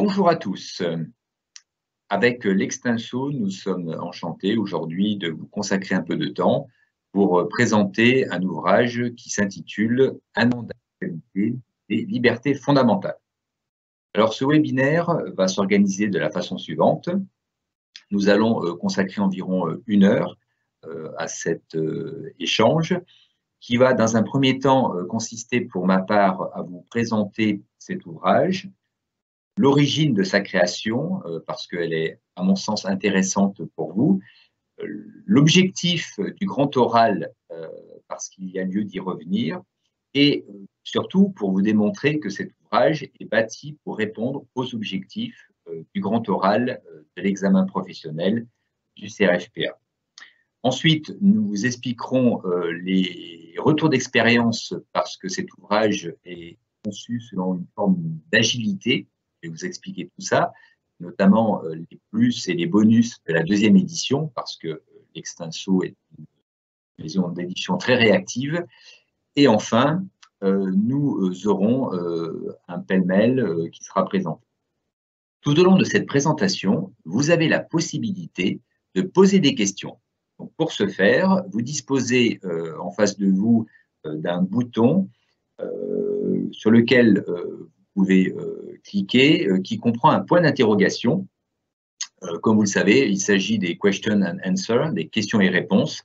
Bonjour à tous. Avec l'Extinso, nous sommes enchantés aujourd'hui de vous consacrer un peu de temps pour présenter un ouvrage qui s'intitule « Un an d'actualité des libertés fondamentales ». Alors, ce webinaire va s'organiser de la façon suivante. Nous allons consacrer environ 1 heure à cet échange qui va, dans un premier temps, consister pour ma part à vous présenter cet ouvrage, l'origine de sa création, parce qu'elle est, à mon sens, intéressante pour vous, l'objectif du grand oral, parce qu'il y a lieu d'y revenir, et surtout pour vous démontrer que cet ouvrage est bâti pour répondre aux objectifs du grand oral de l'examen professionnel du CRFPA. Ensuite, nous vous expliquerons les retours d'expérience parce que cet ouvrage est conçu selon une forme d'agilité. Je vais vous expliquer tout ça, notamment les plus et les bonus de la 2e édition, parce que l'Extinso est une maison d'édition très réactive. Et enfin, nous aurons un pêle-mêle qui sera présenté. Tout au long de cette présentation, vous avez la possibilité de poser des questions. Donc, pour ce faire, vous disposez en face de vous d'un bouton sur lequel vous pouvez cliquer, qui comprend un point d'interrogation. Comme vous le savez, il s'agit des question and answer, des questions et réponses.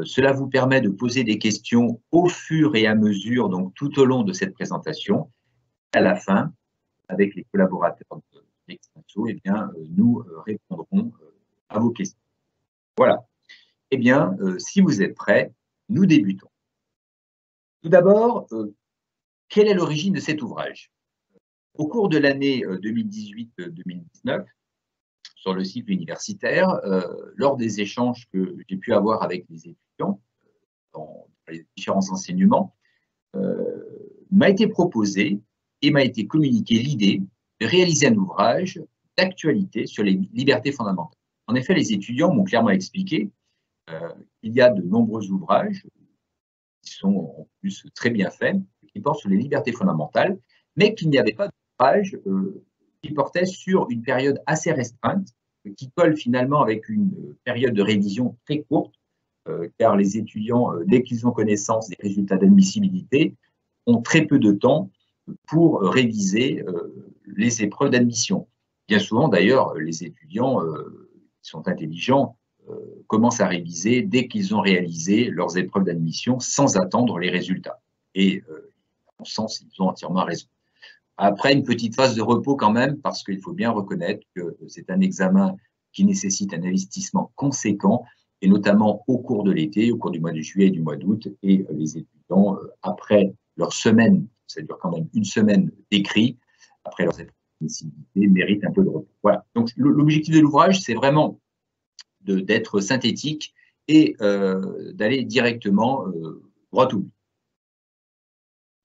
Cela vous permet de poser des questions au fur et à mesure, donc tout au long de cette présentation. À la fin, avec les collaborateurs de l'Extinso, eh bien, nous répondrons à vos questions. Voilà. Eh bien, si vous êtes prêts, nous débutons. Tout d'abord, quelle est l'origine de cet ouvrage? Au cours de l'année 2018-2019, sur le cycle universitaire, lors des échanges que j'ai pu avoir avec les étudiants dans les différents enseignements, m'a été proposé et m'a été communiquée l'idée de réaliser un ouvrage d'actualité sur les libertés fondamentales. En effet, les étudiants m'ont clairement expliqué qu'il y a de nombreux ouvrages qui sont en plus très bien faits, qui portent sur les libertés fondamentales, mais qu'il n'y avait pas d'ouvrage qui portait sur une période assez restreinte, qui colle finalement avec une période de révision très courte, car les étudiants, dès qu'ils ont connaissance des résultats d'admissibilité, ont très peu de temps pour réviser les épreuves d'admission. Bien souvent, d'ailleurs, les étudiants qui sont intelligents commencent à réviser dès qu'ils ont réalisé leurs épreuves d'admission sans attendre les résultats. Et, à mon sens, ils ont entièrement raison. Après, une petite phase de repos quand même, parce qu'il faut bien reconnaître que c'est un examen qui nécessite un investissement conséquent, et notamment au cours de l'été, au cours du mois de juillet et du mois d'août, et les étudiants, après leur semaine, ça dure quand même une semaine d'écrit, après leurs épreuves d'admissibilité, méritent un peu de repos. Voilà. Donc, l'objectif de l'ouvrage, c'est vraiment d'être synthétique et d'aller directement droit au but.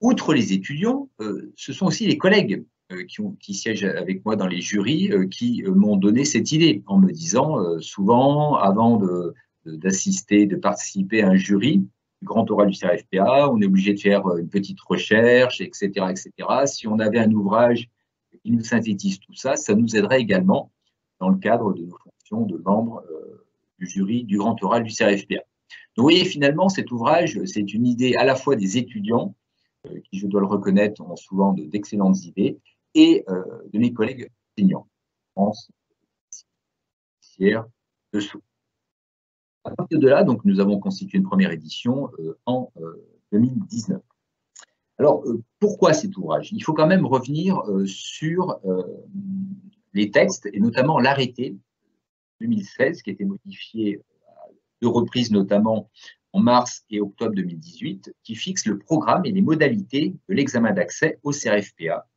Outre les étudiants, ce sont aussi les collègues qui siègent avec moi dans les jurys qui m'ont donné cette idée en me disant souvent, avant d'assister, de participer à un jury, du grand oral du CRFPA, on est obligé de faire une petite recherche, etc., etc. Si on avait un ouvrage qui nous synthétise tout ça, ça nous aiderait également dans le cadre de nos fonctions de membres du jury du grand oral du CRFPA. Donc, vous voyez, finalement, cet ouvrage, c'est une idée à la fois des étudiants, qui, je dois le reconnaître, ont souvent d'excellentes idées, et de mes collègues enseignants, France, dessous. À partir de là, donc, nous avons constitué une première édition en 2019. Alors, pourquoi cet ouvrage? Il faut quand même revenir sur les textes, et notamment l'arrêté 2016, qui a été modifié à 2 reprises, notamment en mars et octobre 2018, qui fixe le programme et les modalités de l'examen d'accès au CRFPA,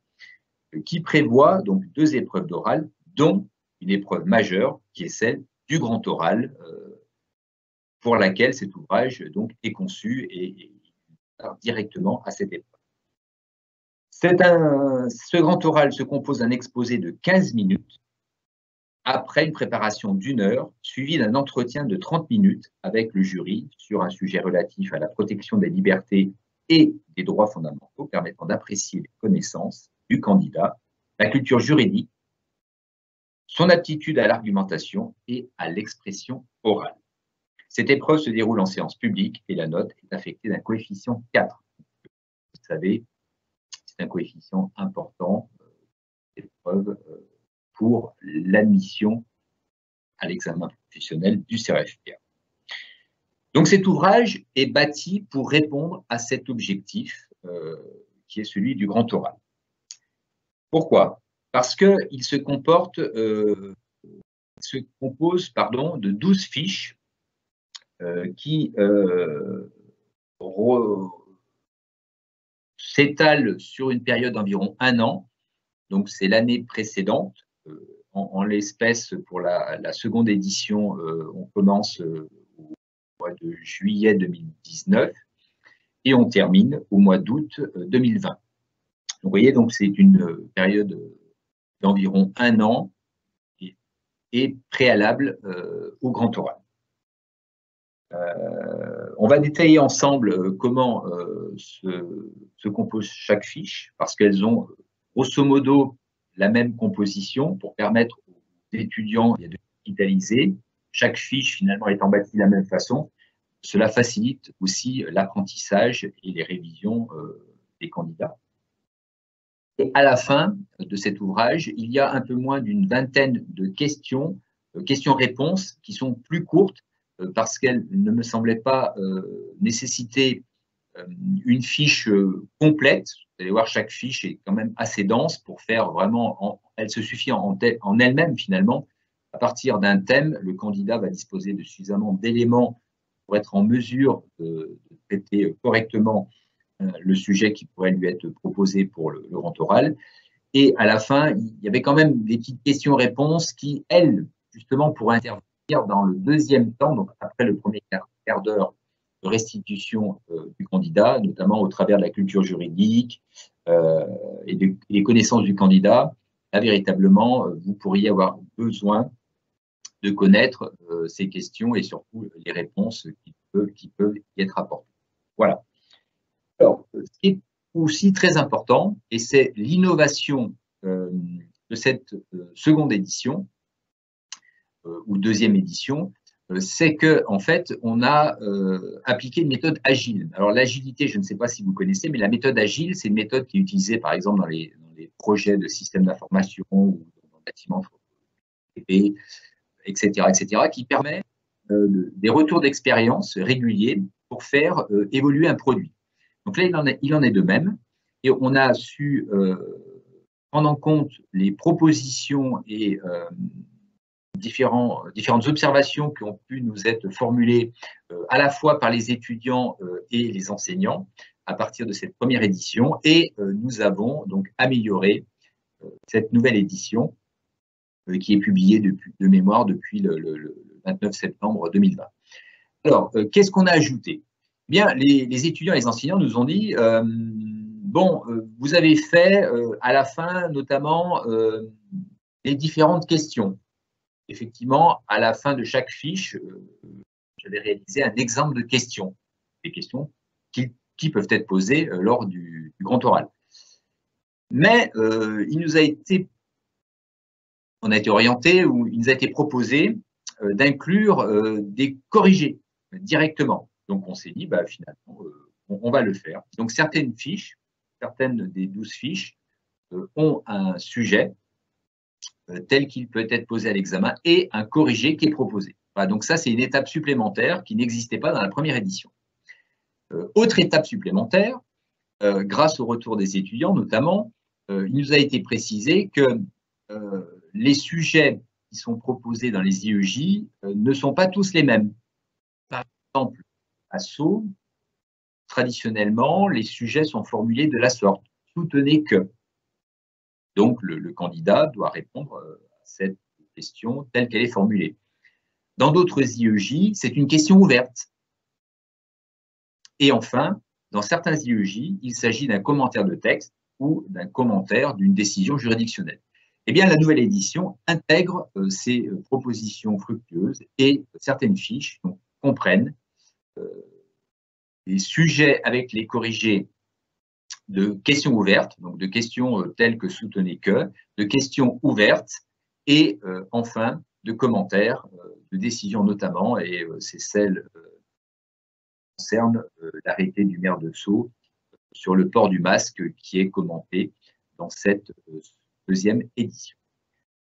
qui prévoit donc 2 épreuves d'oral, dont une épreuve majeure, qui est celle du grand oral, pour laquelle cet ouvrage donc est conçu et part directement à cette épreuve. Ce grand oral se compose d'un exposé de 15 minutes, après une préparation d'1 heure, suivie d'un entretien de 30 minutes avec le jury sur un sujet relatif à la protection des libertés et des droits fondamentaux, permettant d'apprécier les connaissances du candidat, la culture juridique son aptitude à l'argumentation et à l'expression orale. Cette épreuve se déroule en séance publique et la note est affectée d'un coefficient 4. Vous savez, c'est un coefficient important d'épreuve pour l'admission à l'examen professionnel du CRFPA. Donc cet ouvrage est bâti pour répondre à cet objectif qui est celui du grand oral. Pourquoi? Parce qu'il se compose de 12 fiches qui s'étalent sur une période d'environ 1 an. Donc c'est l'année précédente. En l'espèce, pour la seconde édition, on commence au mois de juillet 2019 et on termine au mois d'août 2020. Donc, vous voyez, donc c'est une période d'environ 1 an et préalable au grand oral. On va détailler ensemble comment se compose chaque fiche, parce qu'elles ont grosso modo la même composition pour permettre aux étudiants de digitaliser. Chaque fiche finalement étant bâtie de la même façon. Cela facilite aussi l'apprentissage et les révisions des candidats. Et à la fin de cet ouvrage, il y a un peu moins d'une vingtaine de questions-réponses qui sont plus courtes parce qu'elles ne me semblaient pas nécessiter une fiche complète. Vous allez voir, chaque fiche est quand même assez dense pour faire vraiment, elle se suffit en elle-même finalement. À partir d'un thème, le candidat va disposer de suffisamment d'éléments pour être en mesure de traiter correctement le sujet qui pourrait lui être proposé pour le grand oral. Et à la fin, il y avait quand même des petites questions-réponses qui, elles, justement, pourraient intervenir dans le deuxième temps, donc après le premier quart d'heure de restitution du candidat, notamment au travers de la culture juridique et des connaissances du candidat. Là, véritablement, vous pourriez avoir besoin de connaître ces questions et surtout les réponses qui peuvent y être apportées. Voilà. Alors, ce qui est aussi très important, et c'est l'innovation de cette seconde édition ou deuxième édition, c'est qu'en fait, on a appliqué une méthode agile. Alors, l'agilité, je ne sais pas si vous connaissez, mais la méthode agile, c'est une méthode qui est utilisée, par exemple, dans les projets de systèmes d'information ou dans le bâtiment, etc., qui permet des retours d'expérience réguliers pour faire évoluer un produit. Donc là, il en est de même. Et on a su prendre en compte les propositions et différentes observations qui ont pu nous être formulées à la fois par les étudiants et les enseignants à partir de cette première édition. Et nous avons donc amélioré cette nouvelle édition qui est publiée de mémoire depuis le 29 septembre 2020. Alors, qu'est-ce qu'on a ajouté? Bien, les étudiants et les enseignants nous ont dit vous avez fait à la fin notamment les différentes questions. Effectivement, à la fin de chaque fiche, j'avais réalisé un exemple de questions, des questions qui peuvent être posées lors du grand oral. Mais on a été orienté ou il nous a été proposé d'inclure des corrigés directement. Donc, on s'est dit, finalement, on va le faire. Donc, certaines des 12 fiches ont un sujet tel qu'il peut être posé à l'examen et un corrigé qui est proposé. Voilà, donc ça, c'est une étape supplémentaire qui n'existait pas dans la première édition. Autre étape supplémentaire, grâce au retour des étudiants notamment, il nous a été précisé que les sujets qui sont proposés dans les IEJ ne sont pas tous les mêmes. Par exemple, à Sceaux, traditionnellement, les sujets sont formulés de la sorte. Soutenez que. Donc, le candidat doit répondre à cette question telle qu'elle est formulée. Dans d'autres IEJ, c'est une question ouverte. Et enfin, dans certains IEJ, il s'agit d'un commentaire de texte ou d'un commentaire d'une décision juridictionnelle. Eh bien, la nouvelle édition intègre ces propositions fructueuses et certaines fiches comprennent les sujets avec les corrigés de questions ouvertes, donc de questions telles que soutenez que, de questions ouvertes et enfin de commentaires, de décisions notamment, et c'est celle qui concerne l'arrêté du maire de Sceaux sur le port du masque qui est commenté dans cette deuxième édition.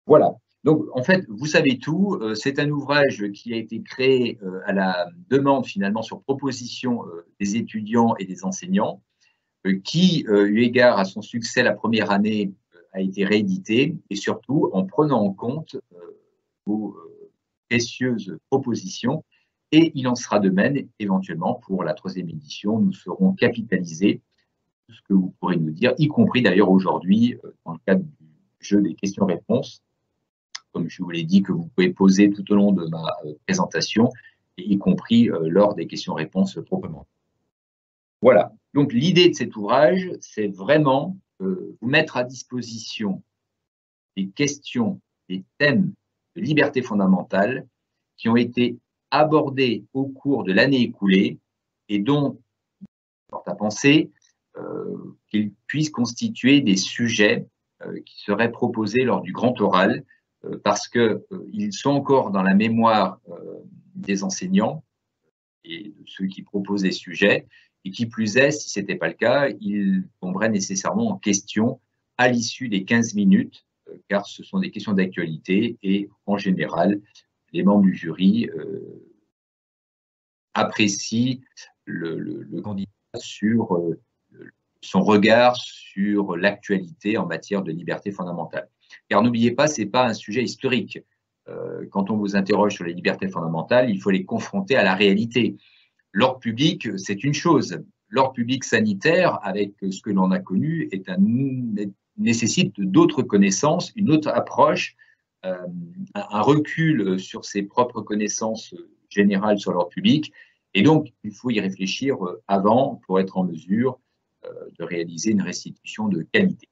Voilà. Donc, en fait, vous savez tout. C'est un ouvrage qui a été créé à la demande, finalement, sur proposition des étudiants et des enseignants, qui, eu égard à son succès la première année, a été réédité, et surtout en prenant en compte vos précieuses propositions. Et il en sera de même, éventuellement, pour la troisième édition. Nous serons capitalisés tout ce que vous pourrez nous dire, y compris d'ailleurs aujourd'hui, dans le cadre du jeu des questions-réponses, comme je vous l'ai dit, que vous pouvez poser tout au long de ma présentation, y compris lors des questions-réponses proprement. Voilà. Donc, l'idée de cet ouvrage, c'est vraiment vous mettre à disposition des questions, des thèmes de liberté fondamentale qui ont été abordés au cours de l'année écoulée et dont on porte à penser qu'ils puissent constituer des sujets qui seraient proposés lors du grand oral, parce qu'ils sont encore dans la mémoire des enseignants et de ceux qui proposent des sujets, et qui plus est, si ce n'était pas le cas, ils tomberaient nécessairement en question à l'issue des 15 minutes, car ce sont des questions d'actualité, et en général, les membres du jury apprécient le candidat sur son regard sur l'actualité en matière de liberté fondamentale. Car n'oubliez pas, ce n'est pas un sujet historique. Quand on vous interroge sur les libertés fondamentales, il faut les confronter à la réalité. L'ordre public, c'est une chose. L'ordre public sanitaire, avec ce que l'on a connu, nécessite d'autres connaissances, une autre approche, un recul sur ses propres connaissances générales sur l'ordre public. Et donc, il faut y réfléchir avant pour être en mesure de réaliser une restitution de qualité.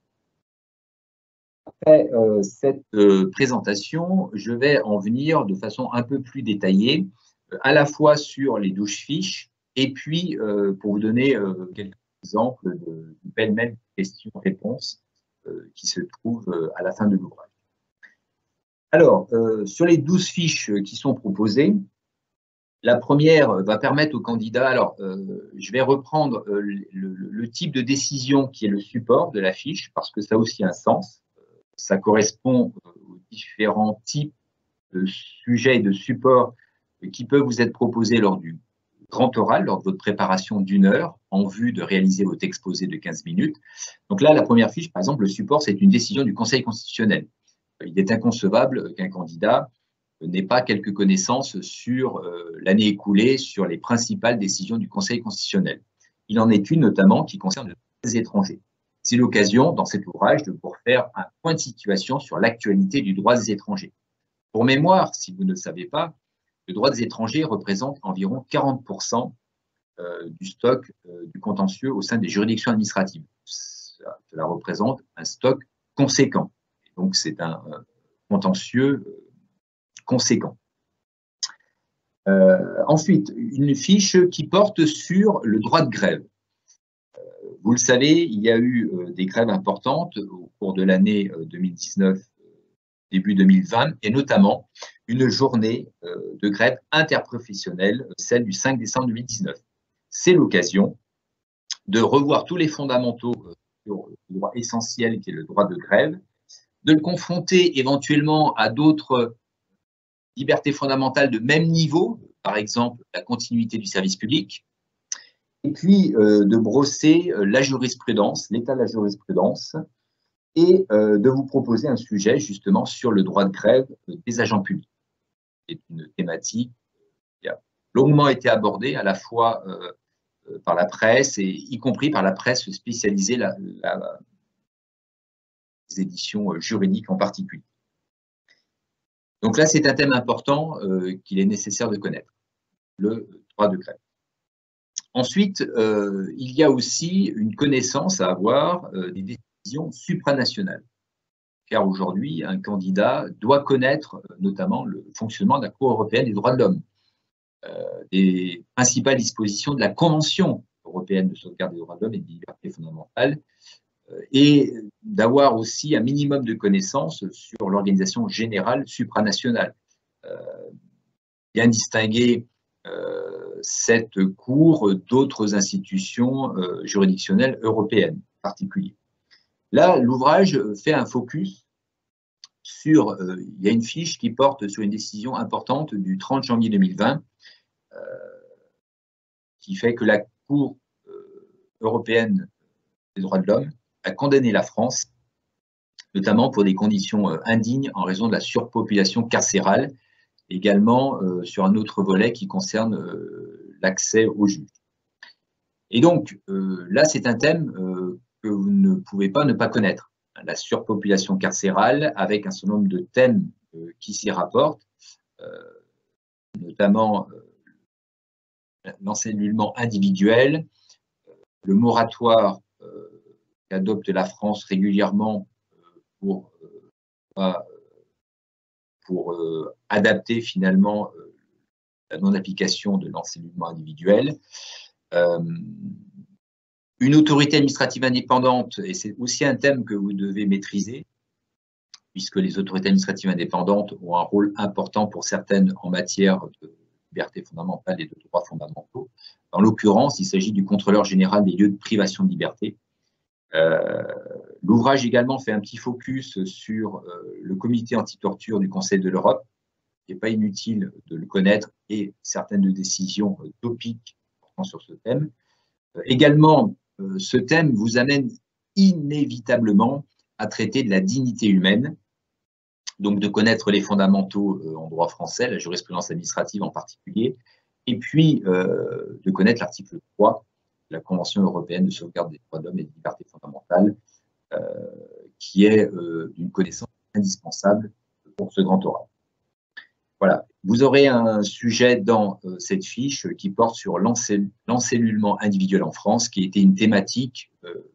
Après cette présentation, je vais en venir de façon un peu plus détaillée, à la fois sur les 12 fiches, et puis pour vous donner quelques exemples de pêle-mêle questions-réponses qui se trouvent à la fin de l'ouvrage. Alors, sur les 12 fiches qui sont proposées, la première va permettre aux candidats, alors je vais reprendre le type de décision qui est le support de la fiche, parce que ça a aussi un sens. Ça correspond aux différents types de sujets et de supports qui peuvent vous être proposés lors du grand oral, lors de votre préparation d'1 heure, en vue de réaliser votre exposé de 15 minutes. Donc là, la première fiche, par exemple, le support, c'est une décision du Conseil constitutionnel. Il est inconcevable qu'un candidat n'ait pas quelques connaissances sur l'année écoulée, sur les principales décisions du Conseil constitutionnel. Il en est une notamment qui concerne les étrangers. C'est l'occasion, dans cet ouvrage, de vous faire un point de situation sur l'actualité du droit des étrangers. Pour mémoire, si vous ne le savez pas, le droit des étrangers représente environ 40% du stock du contentieux au sein des juridictions administratives. Cela représente un stock conséquent. Et donc, c'est un contentieux conséquent. Ensuite, une fiche qui porte sur le droit de grève. Vous le savez, il y a eu des grèves importantes au cours de l'année 2019, début 2020, et notamment une journée de grève interprofessionnelle, celle du 5 décembre 2019. C'est l'occasion de revoir tous les fondamentaux sur le droit essentiel qui est le droit de grève, de le confronter éventuellement à d'autres libertés fondamentales de même niveau, par exemple la continuité du service public, et puis de brosser la jurisprudence, l'état de la jurisprudence, et de vous proposer un sujet justement sur le droit de grève des agents publics. C'est une thématique qui a longuement été abordée à la fois par la presse, et y compris par la presse spécialisée, les éditions juridiques en particulier. Donc là, c'est un thème important qu'il est nécessaire de connaître, le droit de grève. Ensuite, il y a aussi une connaissance à avoir des décisions supranationales. Car aujourd'hui, un candidat doit connaître notamment le fonctionnement de la Cour européenne des droits de l'homme, des principales dispositions de la Convention européenne de sauvegarde des droits de l'homme et des libertés fondamentales, et d'avoir aussi un minimum de connaissances sur l'organisation générale supranationale. Bien distinguer cette Cour d'autres institutions juridictionnelles européennes en particulier. Là, l'ouvrage fait un focus sur, il y a une fiche qui porte sur une décision importante du 30 janvier 2020 qui fait que la Cour européenne des droits de l'homme a condamné la France, notamment pour des conditions indignes en raison de la surpopulation carcérale, également sur un autre volet qui concerne l'accès aux juges. Et donc, là, c'est un thème que vous ne pouvez pas ne pas connaître. La surpopulation carcérale, avec un certain nombre de thèmes qui s'y rapportent, notamment l'encellulement individuel, le moratoire qu'adopte la France régulièrement pour adapter finalement la non-application de l'encellulement individuel. Une autorité administrative indépendante, et c'est aussi un thème que vous devez maîtriser, puisque les autorités administratives indépendantes ont un rôle important pour certaines en matière de liberté fondamentale et de droits fondamentaux. En l'occurrence, il s'agit du contrôleur général des lieux de privation de liberté. L'ouvrage également fait un petit focus sur le comité anti-torture du Conseil de l'Europe. Il n'est pas inutile de le connaître et certaines décisions topiques portant sur ce thème. Également, ce thème vous amène inévitablement à traiter de la dignité humaine, donc de connaître les fondamentaux en droit français, la jurisprudence administrative en particulier, et puis de connaître l'article 3 de la Convention européenne de sauvegarde des droits de l'homme et des libertés fondamentales, qui est d'une connaissance indispensable pour ce grand oral. Voilà, vous aurez un sujet dans cette fiche qui porte sur l'encellulement individuel en France, qui était une thématique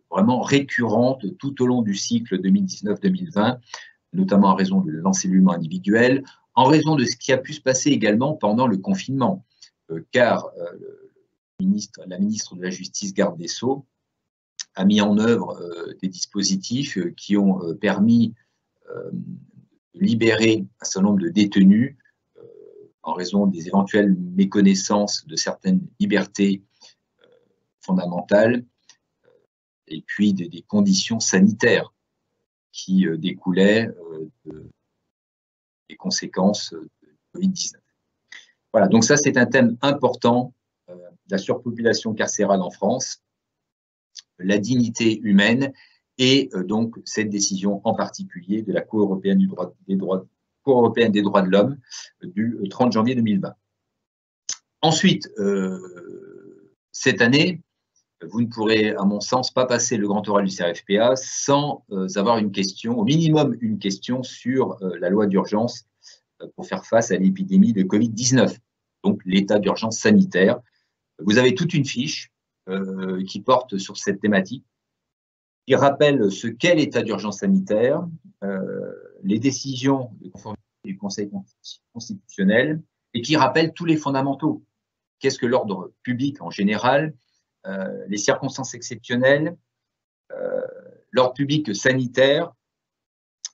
vraiment récurrente tout au long du cycle 2019-2020, notamment en raison de l'encellulement individuel, en raison de ce qui a pu se passer également pendant le confinement, car la ministre de la Justice, garde des Sceaux, a mis en œuvre des dispositifs qui ont permis de libérer un certain nombre de détenus en raison des éventuelles méconnaissances de certaines libertés fondamentales et puis des conditions sanitaires qui découlaient des conséquences de Covid-19. Voilà, donc ça c'est un thème important, la surpopulation carcérale en France, la dignité humaine et donc cette décision en particulier de la Cour européenne des droits de l'homme du 30 janvier 2020. Ensuite, cette année, vous ne pourrez, à mon sens, pas passer le grand oral du CRFPA sans avoir une question, au minimum une question sur la loi d'urgence pour faire face à l'épidémie de Covid-19, donc l'état d'urgence sanitaire. Vous avez toute une fiche qui porte sur cette thématique, qui rappelle ce qu'est l'état d'urgence sanitaire, les décisions de conformité du Conseil constitutionnel et qui rappelle tous les fondamentaux. Qu'est-ce que l'ordre public en général, les circonstances exceptionnelles, l'ordre public sanitaire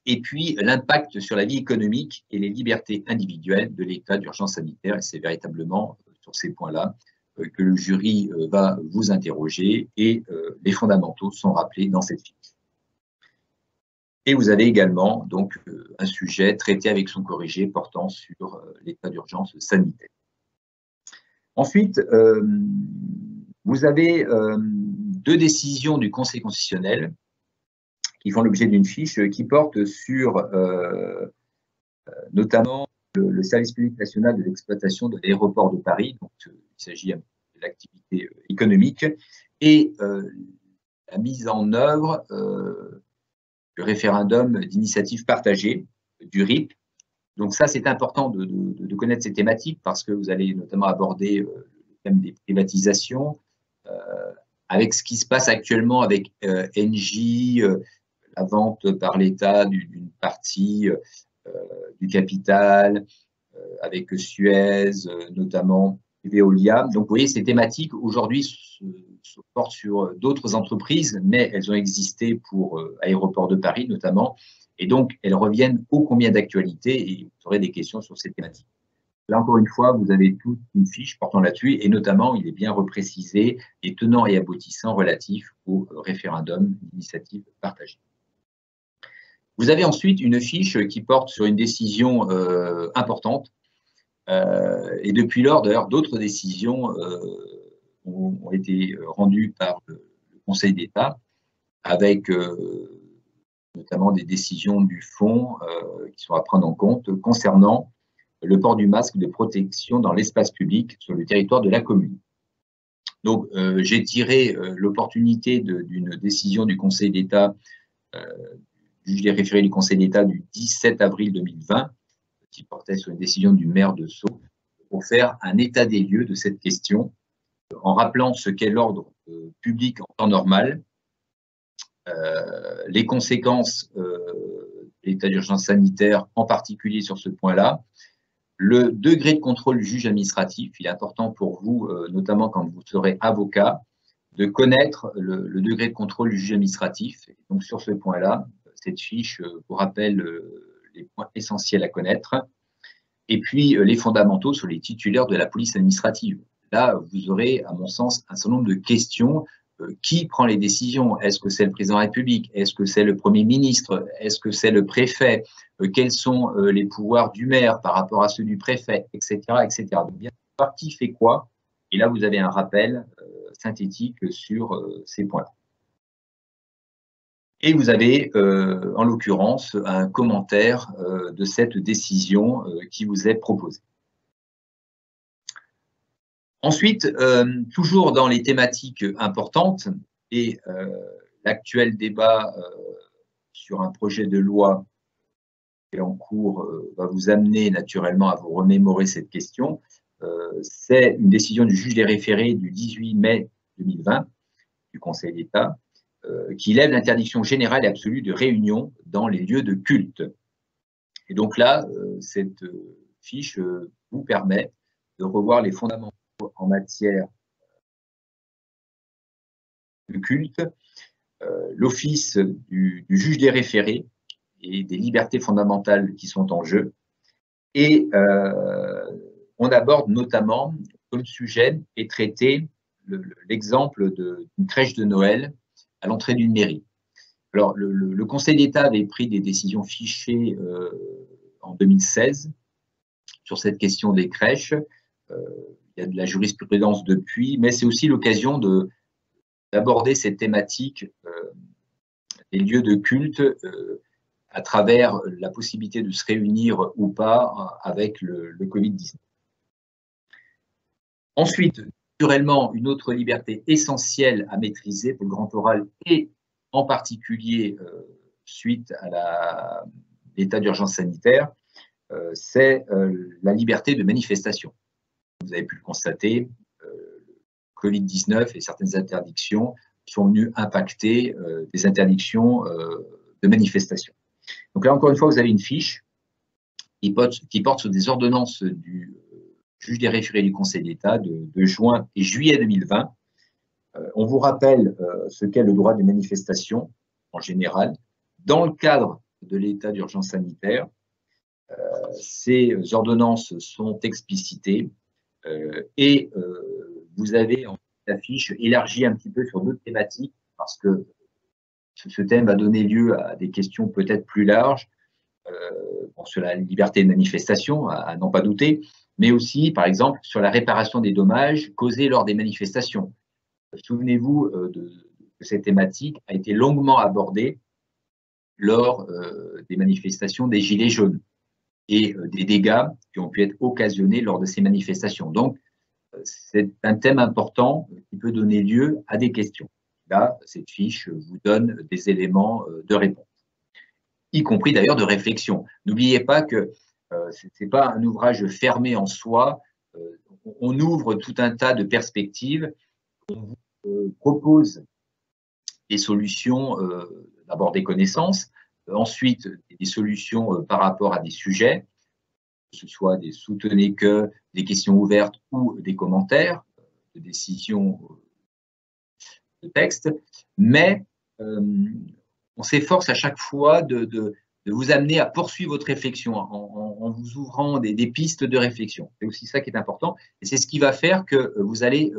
et puis l'impact sur la vie économique et les libertés individuelles de l'état d'urgence sanitaire. Et c'est véritablement sur ces points-là que le jury va vous interroger et les fondamentaux sont rappelés dans cette fiche. Et vous avez également donc un sujet traité avec son corrigé portant sur l'état d'urgence sanitaire. Ensuite, vous avez deux décisions du Conseil constitutionnel qui font l'objet d'une fiche qui porte sur notamment le service public national de l'exploitation de l'aéroport de Paris. Donc, il s'agit de l'activité économique et la mise en œuvre du référendum d'initiative partagée, du RIP. Donc ça, c'est important de connaître ces thématiques parce que vous allez notamment aborder le thème des privatisations, avec ce qui se passe actuellement avec Engie, la vente par l'État d'une partie du capital, avec Suez, notamment Veolia. Donc vous voyez, ces thématiques aujourd'hui portent sur d'autres entreprises, mais elles ont existé pour Aéroports de Paris notamment, et donc elles reviennent ô combien d'actualité et vous aurez des questions sur ces thématiques. Là, encore une fois, vous avez toute une fiche portant là-dessus, et notamment, il est bien reprécisé les tenants et aboutissants relatifs au référendum d'initiative partagée. Vous avez ensuite une fiche qui porte sur une décision importante, et depuis lors, d'ailleurs, d'autres décisions ont été rendues par le Conseil d'État, avec notamment des décisions du fonds qui sont à prendre en compte concernant le port du masque de protection dans l'espace public sur le territoire de la commune. Donc, j'ai tiré l'opportunité d'une décision du Conseil d'État, du juge des référés du Conseil d'État du 17 avril 2020, qui portait sur une décision du maire de Sceaux, pour faire un état des lieux de cette question, en rappelant ce qu'est l'ordre public en temps normal, les conséquences de l'état d'urgence sanitaire, en particulier sur ce point-là, le degré de contrôle du juge administratif. Il est important pour vous, notamment quand vous serez avocat, de connaître le degré de contrôle du juge administratif. Et donc sur ce point-là, cette fiche vous rappelle les points essentiels à connaître. Et puis les fondamentaux sur les titulaires de la police administrative. Là, vous aurez, à mon sens, un certain nombre de questions. Qui prend les décisions? Est-ce que c'est le président de la République? Est-ce que c'est le Premier ministre? Est-ce que c'est le préfet? Quels sont les pouvoirs du maire par rapport à ceux du préfet, etc., etc. Donc, bien savoir qui fait quoi. Et là, vous avez un rappel synthétique sur ces points-là. Et vous avez, en l'occurrence, un commentaire de cette décision qui vous est proposé. Ensuite, toujours dans les thématiques importantes, et l'actuel débat sur un projet de loi qui est en cours va vous amener naturellement à vous remémorer cette question. C'est une décision du juge des référés du 18 mai 2020 du Conseil d'État qui lève l'interdiction générale et absolue de réunion dans les lieux de culte. Et donc là, cette fiche vous permet de revoir les fondamentaux en matière de culte, l'office du juge des référés et des libertés fondamentales qui sont en jeu. Et on aborde notamment comme sujet et traité l'exemple d'une crèche de Noël à l'entrée d'une mairie. Alors, le Conseil d'État avait pris des décisions fichées en 2016 sur cette question des crèches. Il y a de la jurisprudence depuis, mais c'est aussi l'occasion d'aborder cette thématique des lieux de culte à travers la possibilité de se réunir ou pas avec le Covid-19. Ensuite, naturellement, une autre liberté essentielle à maîtriser pour le grand oral et en particulier suite à l'état d'urgence sanitaire, c'est la liberté de manifestation. Vous avez pu le constater, le Covid-19 et certaines interdictions sont venues impacter des interdictions de manifestation. Donc là, encore une fois, vous avez une fiche qui porte sur des ordonnances du juge des référés du Conseil d'État de juin et juillet 2020. On vous rappelle ce qu'est le droit de manifestation en général. Dans le cadre de l'état d'urgence sanitaire, ces ordonnances sont explicitées et vous avez en la fiche élargie un petit peu sur d'autres thématiques parce que ce thème va donner lieu à des questions peut-être plus larges sur la liberté de manifestation, à n'en pas douter, mais aussi, par exemple, sur la réparation des dommages causés lors des manifestations. Souvenez-vous que cette thématique a été longuement abordée lors des manifestations des Gilets jaunes et des dégâts qui ont pu être occasionnés lors de ces manifestations. Donc, c'est un thème important qui peut donner lieu à des questions. Là, cette fiche vous donne des éléments de réponse, y compris d'ailleurs de réflexion. N'oubliez pas que ce n'est pas un ouvrage fermé en soi, on ouvre tout un tas de perspectives, on vous propose des solutions, d'abord des connaissances, ensuite des solutions par rapport à des sujets, que ce soit des soutenez que, des questions ouvertes ou des commentaires de décisions texte, mais on s'efforce à chaque fois de vous amener à poursuivre votre réflexion en vous ouvrant des pistes de réflexion. C'est aussi ça qui est important, et c'est ce qui va faire que vous allez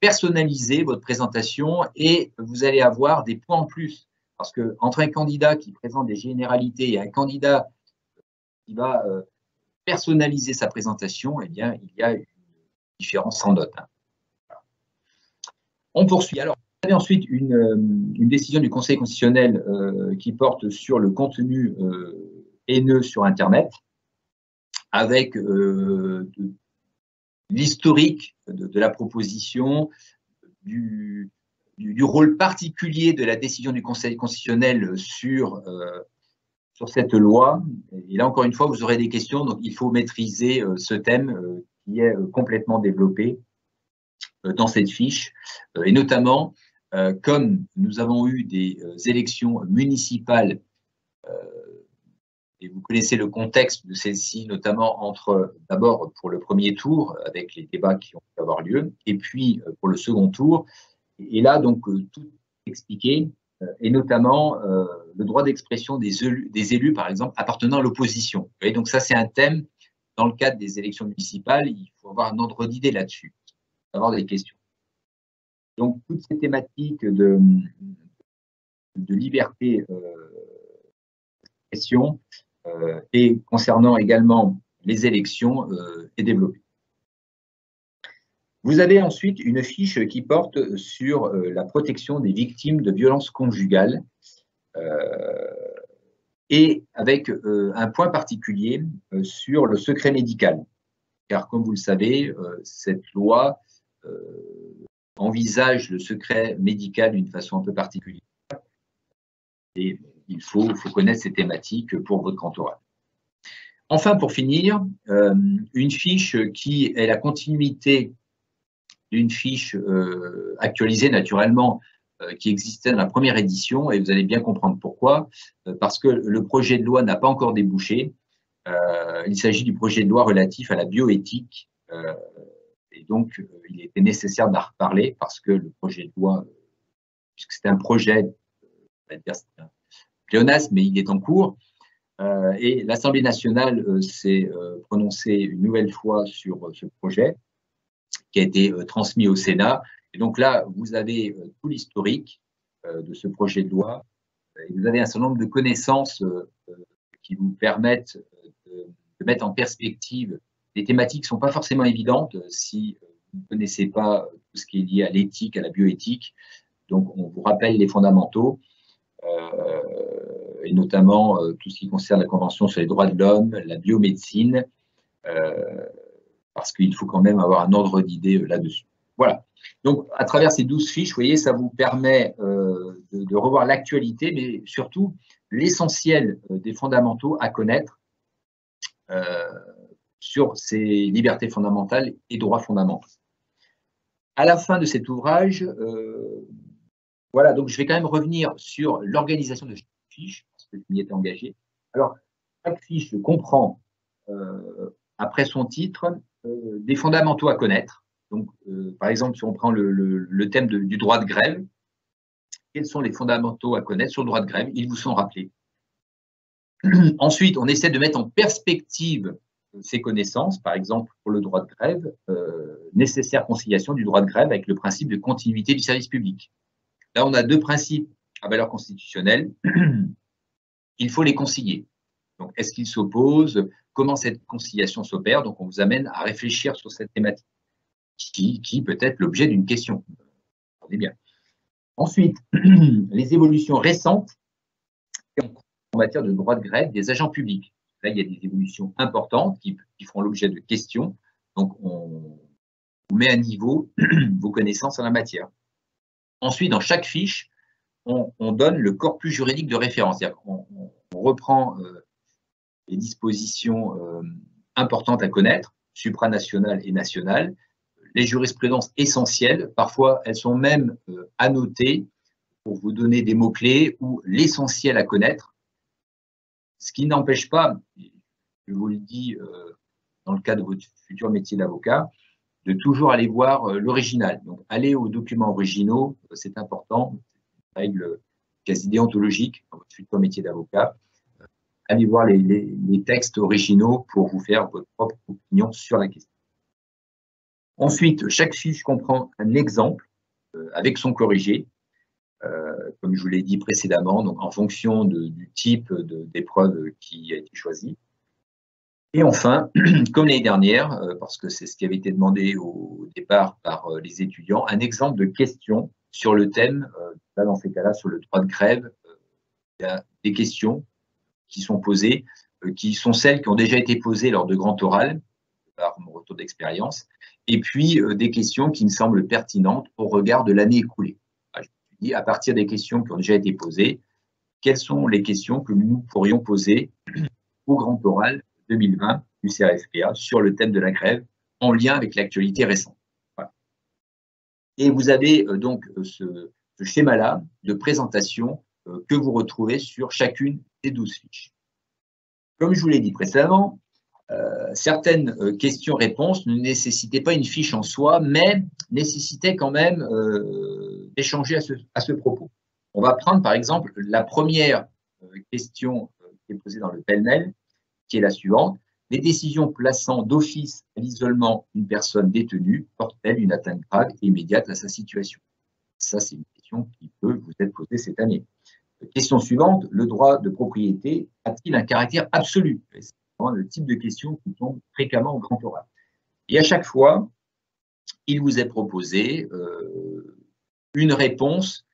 personnaliser votre présentation et vous allez avoir des points en plus. Parce qu'entre un candidat qui présente des généralités et un candidat qui va personnaliser sa présentation, eh bien, il y a une différence sans doute. On poursuit. Alors, vous avez ensuite une décision du Conseil constitutionnel qui porte sur le contenu haineux sur Internet, avec l'historique de la proposition, du rôle particulier de la décision du Conseil constitutionnel sur cette loi. Et là, encore une fois, vous aurez des questions, donc il faut maîtriser ce thème qui est complètement développé dans cette fiche, et notamment, comme nous avons eu des élections municipales, et vous connaissez le contexte de celles-ci, notamment d'abord pour le premier tour, avec les débats qui ont pu avoir lieu, et puis pour le second tour. Et là, donc, tout expliqué, et notamment le droit d'expression des élus, par exemple, appartenant à l'opposition. Donc ça, c'est un thème, dans le cadre des élections municipales, il faut avoir un ordre d'idée là-dessus, avoir des questions. Donc, toutes ces thématiques de liberté d'expression et concernant également les élections est développée. Vous avez ensuite une fiche qui porte sur la protection des victimes de violences conjugales et avec un point particulier sur le secret médical. Car comme vous le savez, cette loi envisage le secret médical d'une façon un peu particulière. Et il faut connaître ces thématiques pour votre grand oral. Enfin, pour finir, une fiche qui est la continuité d'une fiche actualisée naturellement qui existait dans la première édition, et vous allez bien comprendre pourquoi, parce que le projet de loi n'a pas encore débouché. Il s'agit du projet de loi relatif à la bioéthique, et donc il était nécessaire d'en reparler parce que le projet de loi, puisque c'est un projet, on va dire c'est un pléonasme, mais il est en cours, et l'Assemblée nationale s'est prononcée une nouvelle fois sur ce projet, qui a été transmis au Sénat. Et donc là, vous avez tout l'historique de ce projet de loi. Et vous avez un certain nombre de connaissances qui vous permettent de mettre en perspective des thématiques qui ne sont pas forcément évidentes si vous ne connaissez pas tout ce qui est lié à l'éthique, à la bioéthique. Donc, on vous rappelle les fondamentaux, et notamment tout ce qui concerne la Convention sur les droits de l'homme, la biomédecine, parce qu'il faut quand même avoir un ordre d'idée là-dessus. Voilà. Donc, à travers ces 12 fiches, vous voyez, ça vous permet de revoir l'actualité, mais surtout l'essentiel des fondamentaux à connaître sur ces libertés fondamentales et droits fondamentaux. À la fin de cet ouvrage, voilà, donc je vais quand même revenir sur l'organisation de chaque fiche, parce que je m'y étais engagé. Alors, chaque fiche comprend, après son titre, des fondamentaux à connaître. Donc, par exemple, si on prend le thème du droit de grève, quels sont les fondamentaux à connaître sur le droit de grève? Ils vous sont rappelés. Ensuite, on essaie de mettre en perspective ces connaissances, par exemple, pour le droit de grève, nécessaire conciliation du droit de grève avec le principe de continuité du service public. Là, on a deux principes à valeur constitutionnelle. Il faut les concilier. Donc, est-ce qu'ils s'opposent? Comment cette conciliation s'opère? Donc, on vous amène à réfléchir sur cette thématique, qui peut être l'objet d'une question. Regardez bien. Ensuite, les évolutions récentes en matière de droit de grève des agents publics. Là, il y a des évolutions importantes qui feront l'objet de questions. Donc, on met à niveau vos connaissances en la matière. Ensuite, dans chaque fiche, on donne le corpus juridique de référence. C'est-à-dire qu'on reprend les dispositions importantes à connaître, supranationales et nationales, les jurisprudences essentielles. Parfois, elles sont même annotées pour vous donner des mots-clés ou l'essentiel à connaître. Ce qui n'empêche pas, je vous le dis dans le cadre de votre futur métier d'avocat, de toujours aller voir l'original. Donc, aller aux documents originaux, c'est important, c'est une règle quasi déontologique dans votre futur métier d'avocat. Allez voir les textes originaux pour vous faire votre propre opinion sur la question. Ensuite, chaque fiche comprend un exemple avec son corrigé, comme je vous l'ai dit précédemment, donc en fonction du type d'épreuve qui a été choisi. Et enfin, comme l'année dernière, parce que c'est ce qui avait été demandé au départ par les étudiants, un exemple de question sur le thème, là dans ces cas-là, sur le droit de grève, il y a des questions qui sont posées, qui sont celles qui ont déjà été posées lors de grand oral, par mon retour d'expérience, et puis des questions qui me semblent pertinentes au regard de l'année écoulée. Je me suis dit, à partir des questions qui ont déjà été posées, quelles sont les questions que nous pourrions poser au grand oral 2020 du CRFPA sur le thème de la grève en lien avec l'actualité récente. Voilà. Et vous avez donc ce schéma-là de présentation que vous retrouvez sur chacune des 12 fiches. Comme je vous l'ai dit précédemment, certaines questions-réponses ne nécessitaient pas une fiche en soi, mais nécessitaient quand même d'échanger à ce propos. On va prendre par exemple la première question qui est posée dans le pêle-mêle, qui est la suivante. Les décisions plaçant d'office à l'isolement une personne détenue portent-elles une atteinte grave et immédiate à sa situation? Ça, c'est une question qui peut vous être posée cette année. Question suivante, le droit de propriété a-t-il un caractère absolu? C'est le type de question qui tombe fréquemment au grand oral. Et à chaque fois, il vous est proposé une réponse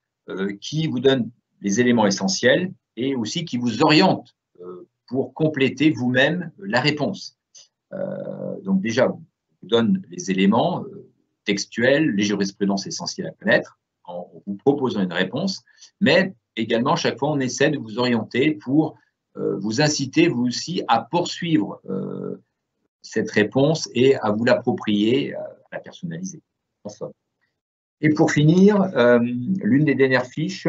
qui vous donne les éléments essentiels et aussi qui vous oriente pour compléter vous-même la réponse. Donc déjà, on vous donne les éléments textuels, les jurisprudences essentielles à connaître, en vous proposant une réponse, mais également, chaque fois, on essaie de vous orienter pour vous inciter, vous aussi, à poursuivre cette réponse et à vous l'approprier, à la personnaliser. Et pour finir, l'une des dernières fiches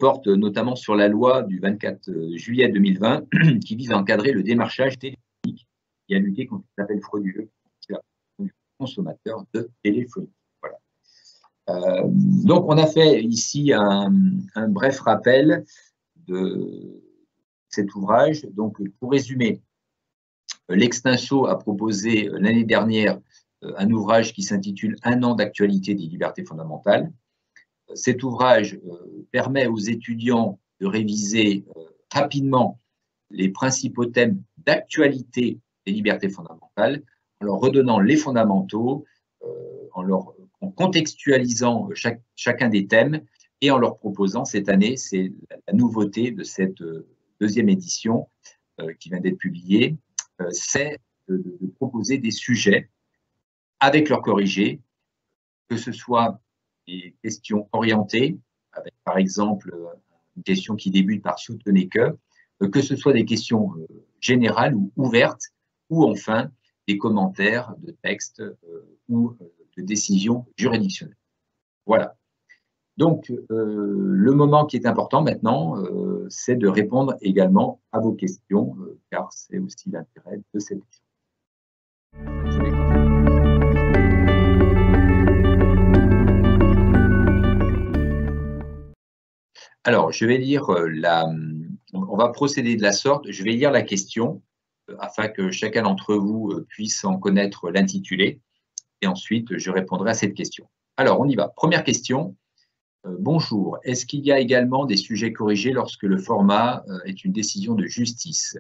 porte notamment sur la loi du 24 juillet 2020 qui vise à encadrer le démarchage téléphonique et à lutter contre l'appel frauduleux du consommateur de téléphonie. Voilà. Donc, on a fait ici un bref rappel de cet ouvrage. Donc, pour résumer, l'Extinso a proposé l'année dernière un ouvrage qui s'intitule « Un an d'actualité des libertés fondamentales ». Cet ouvrage permet aux étudiants de réviser rapidement les principaux thèmes d'actualité des libertés fondamentales, en leur redonnant les fondamentaux, en contextualisant chacun des thèmes et en leur proposant cette année, c'est la nouveauté de cette deuxième édition qui vient d'être publiée, c'est de proposer des sujets avec leurs corrigés, que ce soit des questions orientées, avec par exemple une question qui débute par « soutenez que ce soit des questions générales ou ouvertes, ou enfin des commentaires de textes ou de décisions juridictionnelles. Voilà. Donc, le moment qui est important maintenant, c'est de répondre également à vos questions, car c'est aussi l'intérêt de cette émission. Alors, je vais lire on va procéder de la sorte. Je vais lire la question afin que chacun d'entre vous puisse en connaître l'intitulé. Et ensuite, je répondrai à cette question. Alors, on y va. Première question. Bonjour. Est-ce qu'il y a également des sujets corrigés lorsque le format est une décision de justice?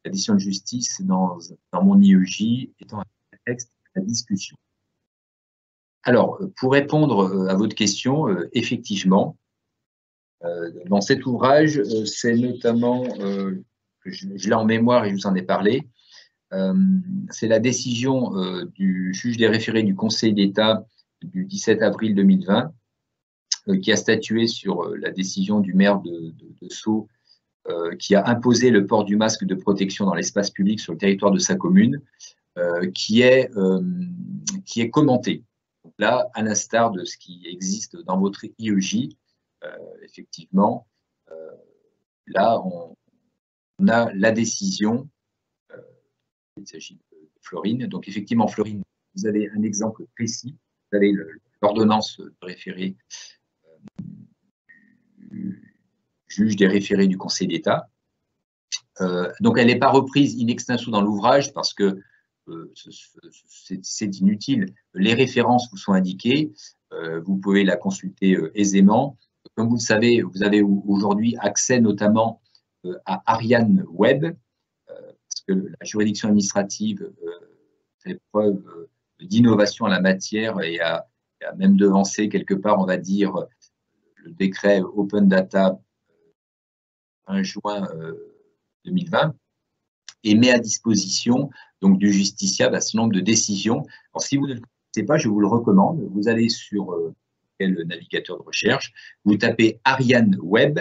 La décision de justice dans mon IEJ étant un texte à discussion. Alors, pour répondre à votre question, effectivement, dans cet ouvrage, c'est notamment, je l'ai en mémoire et je vous en ai parlé, c'est la décision du juge des référés du Conseil d'État du 17 avril 2020 qui a statué sur la décision du maire de Sceaux qui a imposé le port du masque de protection dans l'espace public sur le territoire de sa commune, qui est commenté. Donc là, à l'instar de ce qui existe dans votre IEJ, effectivement, là, on a la décision, il s'agit de Florine. Donc, effectivement, Florine vous avez un exemple précis. Vous avez l'ordonnance de référé du juge des référés du Conseil d'État. Donc, elle n'est pas reprise in extenso dans l'ouvrage parce que c'est inutile. Les références vous sont indiquées. Vous pouvez la consulter aisément. Comme vous le savez, vous avez aujourd'hui accès notamment à Ariane Web, parce que la juridiction administrative fait preuve d'innovation en la matière et a même devancé quelque part, on va dire, le décret Open Data 1 juin 2020 et met à disposition donc du justiciable un certain nombre de décisions. Alors, si vous ne le connaissez pas, je vous le recommande. Vous allez sur le navigateur de recherche, vous tapez Ariane Web.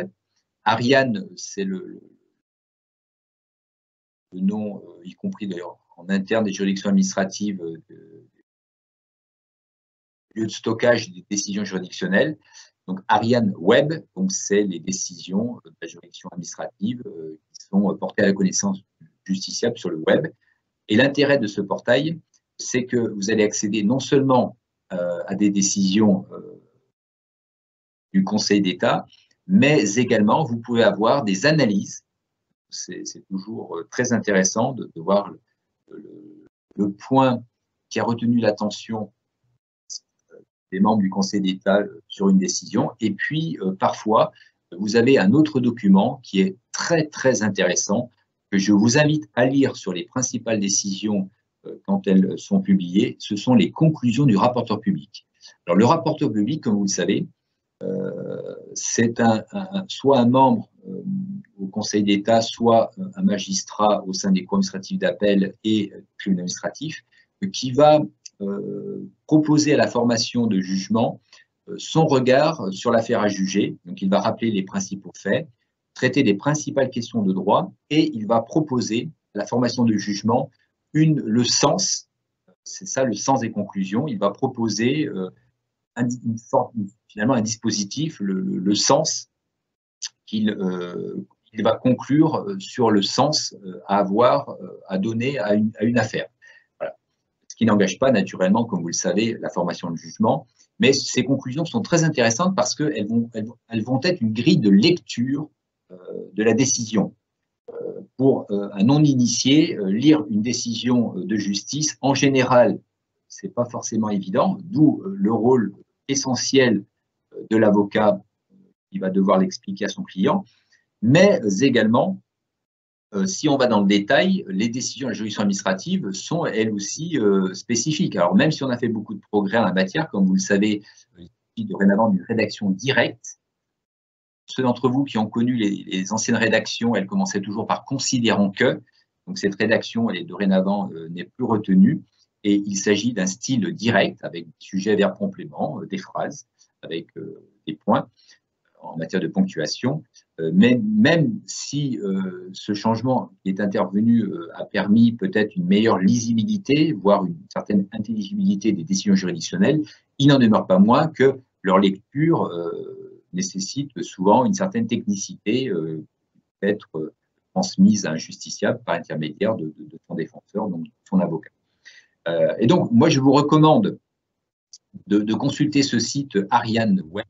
Ariane, c'est le nom, y compris d'ailleurs en interne des juridictions administratives, lieu de stockage des décisions juridictionnelles. Donc, Ariane Web, donc c'est les décisions de la juridiction administrative qui sont portées à la connaissance du justiciable sur le web. Et l'intérêt de ce portail, c'est que vous allez accéder non seulement à des décisions du Conseil d'État, mais également vous pouvez avoir des analyses. C'est toujours très intéressant de voir le point qui a retenu l'attention des membres du Conseil d'État sur une décision. Et puis, parfois, vous avez un autre document qui est très, très intéressant, que je vous invite à lire sur les principales décisions quand elles sont publiées. Ce sont les conclusions du rapporteur public. Alors, le rapporteur public, comme vous le savez, c'est soit un membre au Conseil d'État, soit un magistrat au sein des cours administratifs d'appel et tribunaux administratifs, qui va proposer à la formation de jugement son regard sur l'affaire à juger. Donc, il va rappeler les principaux faits, traiter des principales questions de droit, et il va proposer à la formation de jugement le sens, c'est ça le sens des conclusions. Il va proposer finalement un dispositif, le sens qu'il va conclure sur le sens à avoir, à donner à une affaire. Voilà. Ce qui n'engage pas naturellement, comme vous le savez, la formation de jugement, mais ces conclusions sont très intéressantes parce qu'elles vont être une grille de lecture de la décision. Pour un non-initié, lire une décision de justice, en général, ce n'est pas forcément évident, d'où le rôle essentiel de l'avocat qui va devoir l'expliquer à son client, mais également, si on va dans le détail, les décisions de la juridiction administrative sont elles aussi spécifiques. Alors même si on a fait beaucoup de progrès en la matière, comme vous le savez, il s'agit dorénavant d'une rédaction directe. Ceux d'entre vous qui ont connu les anciennes rédactions, elles commençaient toujours par considérant que, donc cette rédaction, elle est dorénavant n'est plus retenue, et il s'agit d'un style direct avec sujet, verbe, complément, des phrases, avec des points en matière de ponctuation. Mais même si ce changement qui est intervenu a permis peut-être une meilleure lisibilité, voire une certaine intelligibilité des décisions juridictionnelles, il n'en demeure pas moins que leur lecture nécessite souvent une certaine technicité qui peut être transmise à un justiciable par intermédiaire de son défenseur, donc de son avocat. Et donc, moi, je vous recommande de consulter ce site Ariane Web,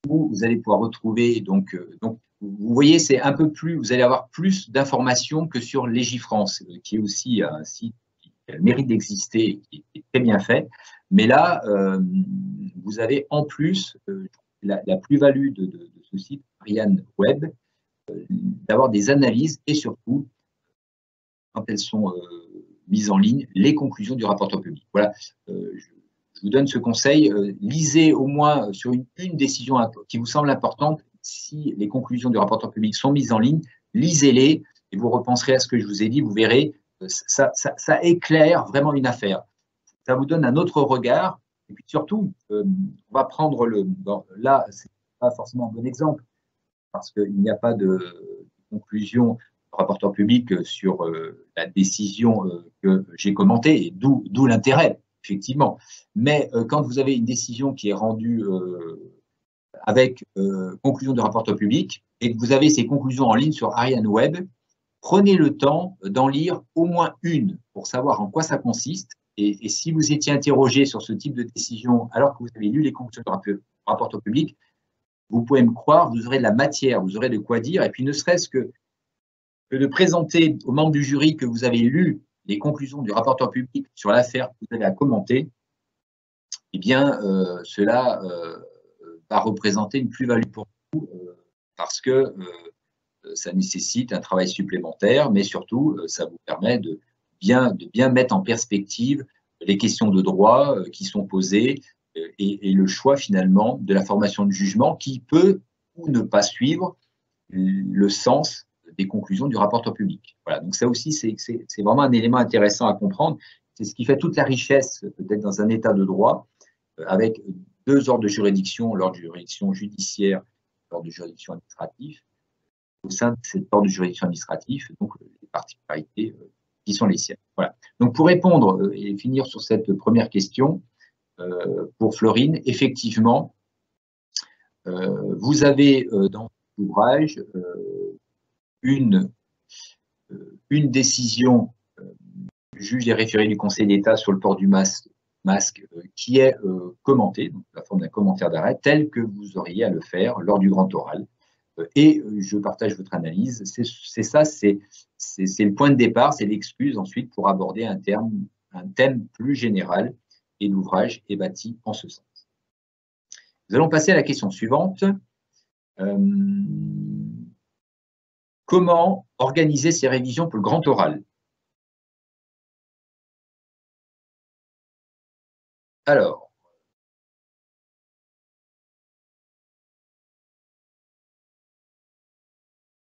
où vous allez pouvoir retrouver, donc vous voyez, c'est un peu plus, vous allez avoir plus d'informations que sur Légifrance, qui est aussi un site qui a le mérite d'exister, qui est très bien fait. Mais là, vous avez en plus la plus-value de ce site, Ariane Web, d'avoir des analyses et surtout, quand elles sont mises en ligne, les conclusions du rapporteur public. Voilà, je vous donne ce conseil, lisez au moins sur une décision qui vous semble importante, si les conclusions du rapporteur public sont mises en ligne, lisez-les et vous repenserez à ce que je vous ai dit, vous verrez, ça éclaire vraiment une affaire. Ça vous donne un autre regard, et puis surtout, on va prendre là, c'est pas forcément un bon exemple, parce qu'il n'y a pas de conclusion du rapporteur public sur la décision que j'ai commentée, et d'où l'intérêt, effectivement. Mais quand vous avez une décision qui est rendue avec conclusion de rapporteur public, et que vous avez ces conclusions en ligne sur Ariane Web, prenez le temps d'en lire au moins une pour savoir en quoi ça consiste, Et si vous étiez interrogé sur ce type de décision alors que vous avez lu les conclusions du rapporteur public, vous pouvez me croire, vous aurez de la matière, vous aurez de quoi dire, et puis ne serait-ce que de présenter aux membres du jury que vous avez lu les conclusions du rapporteur public sur l'affaire que vous avez à commenter, eh bien, cela va représenter une plus-value pour vous, parce que ça nécessite un travail supplémentaire, mais surtout, ça vous permet de bien mettre en perspective les questions de droit qui sont posées et le choix finalement de la formation de jugement qui peut ou ne pas suivre le sens des conclusions du rapporteur public. Voilà, donc ça aussi, c'est vraiment un élément intéressant à comprendre. C'est ce qui fait toute la richesse peut-être dans un état de droit, avec deux ordres de juridiction, l'ordre de juridiction judiciaire, l'ordre de juridiction administrative. Au sein de cet ordre de juridiction administrative, donc les particularités qui sont les siennes. Voilà. Donc pour répondre et finir sur cette première question, pour Florine, effectivement, vous avez dans l'ouvrage une décision du juge des référés du Conseil d'État sur le port du masque qui est commentée, donc la forme d'un commentaire d'arrêt, tel que vous auriez à le faire lors du grand oral. Et je partage votre analyse. C'est ça, c'est le point de départ, c'est l'excuse ensuite pour aborder un thème plus général, et l'ouvrage est bâti en ce sens. Nous allons passer à la question suivante. Comment organiser ces révisions pour le grand oral? Alors,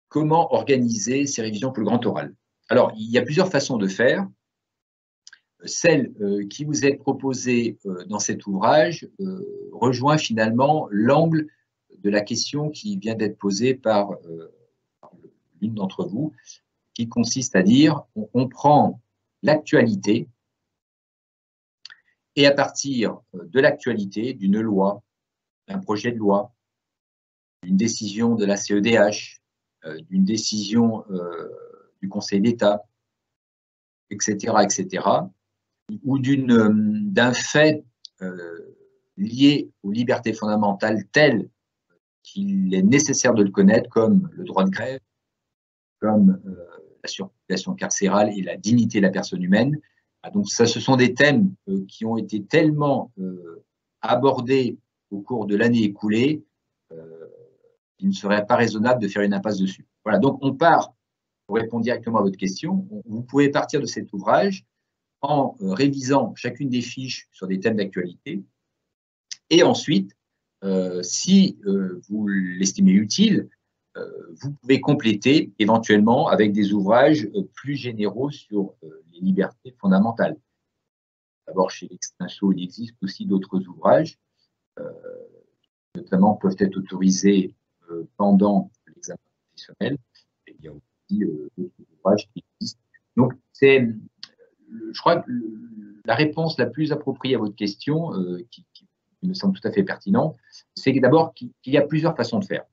comment organiser ces révisions pour le grand oral? Alors, il y a plusieurs façons de faire. Celle qui vous est proposée dans cet ouvrage rejoint finalement l'angle de la question qui vient d'être posée par l'une d'entre vous, qui consiste à dire on prend l'actualité et à partir de l'actualité d'une loi, d'un projet de loi, d'une décision de la CEDH, d'une décision du Conseil d'État, etc., ou d'un fait lié aux libertés fondamentales tel qu'il est nécessaire de le connaître, comme le droit de grève, comme la surpopulation carcérale et la dignité de la personne humaine. Donc ça, ce sont des thèmes qui ont été tellement abordés au cours de l'année écoulée qu'il ne serait pas raisonnable de faire une impasse dessus. Voilà, donc on part, pour répondre directement à votre question, vous pouvez partir de cet ouvrage en révisant chacune des fiches sur des thèmes d'actualité. Et ensuite, si vous l'estimez utile, vous pouvez compléter éventuellement avec des ouvrages plus généraux sur les libertés fondamentales. D'abord, chez l'Extinso, il existe aussi d'autres ouvrages, notamment peuvent être autorisés pendant l'examen professionnel. Et il y a aussi d'autres ouvrages qui existent. Donc, je crois que la réponse la plus appropriée à votre question, qui me semble tout à fait pertinente, c'est d'abord qu'il y a plusieurs façons de faire.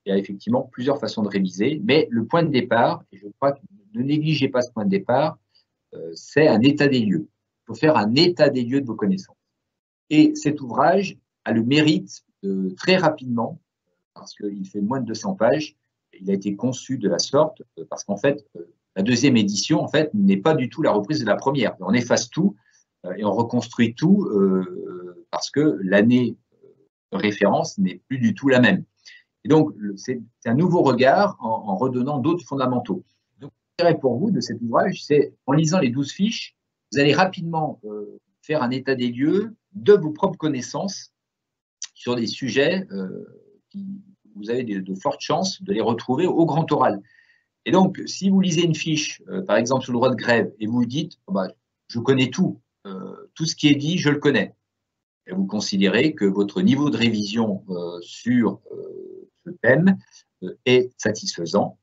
Il y a effectivement plusieurs façons de réviser, mais le point de départ, et je crois que ne négligez pas ce point de départ, c'est un état des lieux. Il faut faire un état des lieux de vos connaissances. Et cet ouvrage a le mérite de très rapidement, parce qu'il fait moins de 200 pages, il a été conçu de la sorte, parce qu'en fait, la deuxième édition, en fait, n'est pas du tout la reprise de la première. On efface tout et on reconstruit tout parce que l'année de référence n'est plus du tout la même. Et donc, c'est un nouveau regard en redonnant d'autres fondamentaux. Donc, l'intérêt pour vous de cet ouvrage, c'est en lisant les 12 fiches, vous allez rapidement faire un état des lieux de vos propres connaissances sur des sujets qui vous avez de fortes chances de les retrouver au grand oral. Et donc, si vous lisez une fiche, par exemple sur le droit de grève, et vous vous dites oh bah, je connais tout, tout ce qui est dit, je le connais, et vous considérez que votre niveau de révision sur ce thème est satisfaisant,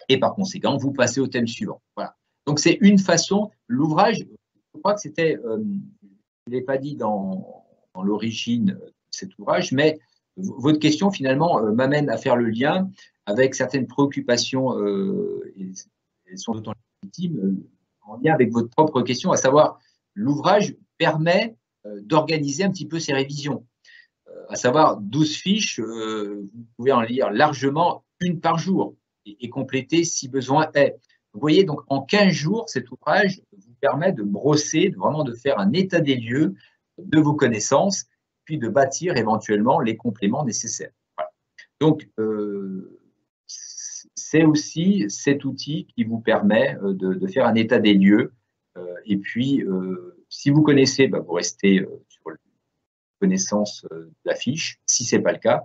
et par conséquent, vous passez au thème suivant. Voilà. Donc, c'est une façon. L'ouvrage, je crois que c'était, je ne l'ai pas dit dans l'origine de cet ouvrage, mais votre question, finalement, m'amène à faire le lien avec certaines préoccupations, et elles sont d'autant légitimes, en lien avec votre propre question, à savoir l'ouvrage permet d'organiser un petit peu ces révisions. À savoir 12 fiches, vous pouvez en lire largement une par jour et compléter si besoin est. Vous voyez, donc en 15 jours, cet ouvrage vous permet de brosser, vraiment de faire un état des lieux de vos connaissances, puis de bâtir éventuellement les compléments nécessaires. Voilà. Donc, c'est aussi cet outil qui vous permet de faire un état des lieux. Et puis, si vous connaissez, vous restez sur la connaissance de la fiche. Si ce n'est pas le cas,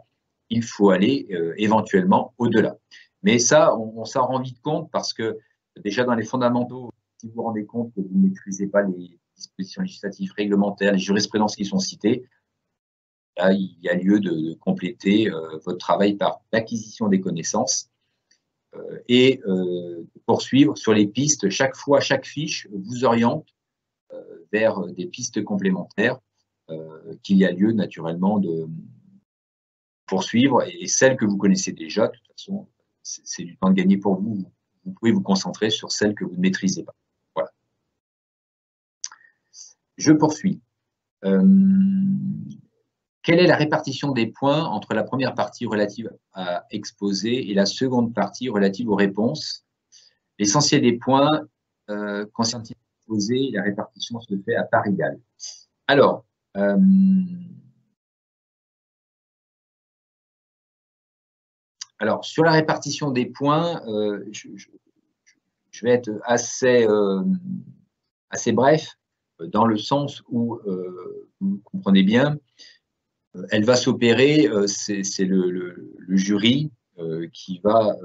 il faut aller éventuellement au-delà. Mais ça, on s'en rend vite compte parce que déjà dans les fondamentaux, si vous vous rendez compte que vous ne maîtrisez pas les dispositions législatives, réglementaires, les jurisprudences qui sont citées, là, il y a lieu de compléter votre travail par l'acquisition des connaissances et poursuivre sur les pistes. Chaque fois, chaque fiche vous oriente vers des pistes complémentaires qu'il y a lieu naturellement de poursuivre. Et celles que vous connaissez déjà, de toute façon, c'est du temps de gagner pour vous. Vous pouvez vous concentrer sur celles que vous ne maîtrisez pas. Voilà. Je poursuis. Quelle est la répartition des points entre la première partie relative à exposer et la seconde partie relative aux réponses? L'essentiel des points concernant l'exposé, la répartition se fait à part égale. Alors, sur la répartition des points, je vais être assez bref, dans le sens où, vous comprenez bien, elle va s'opérer, c'est le jury qui va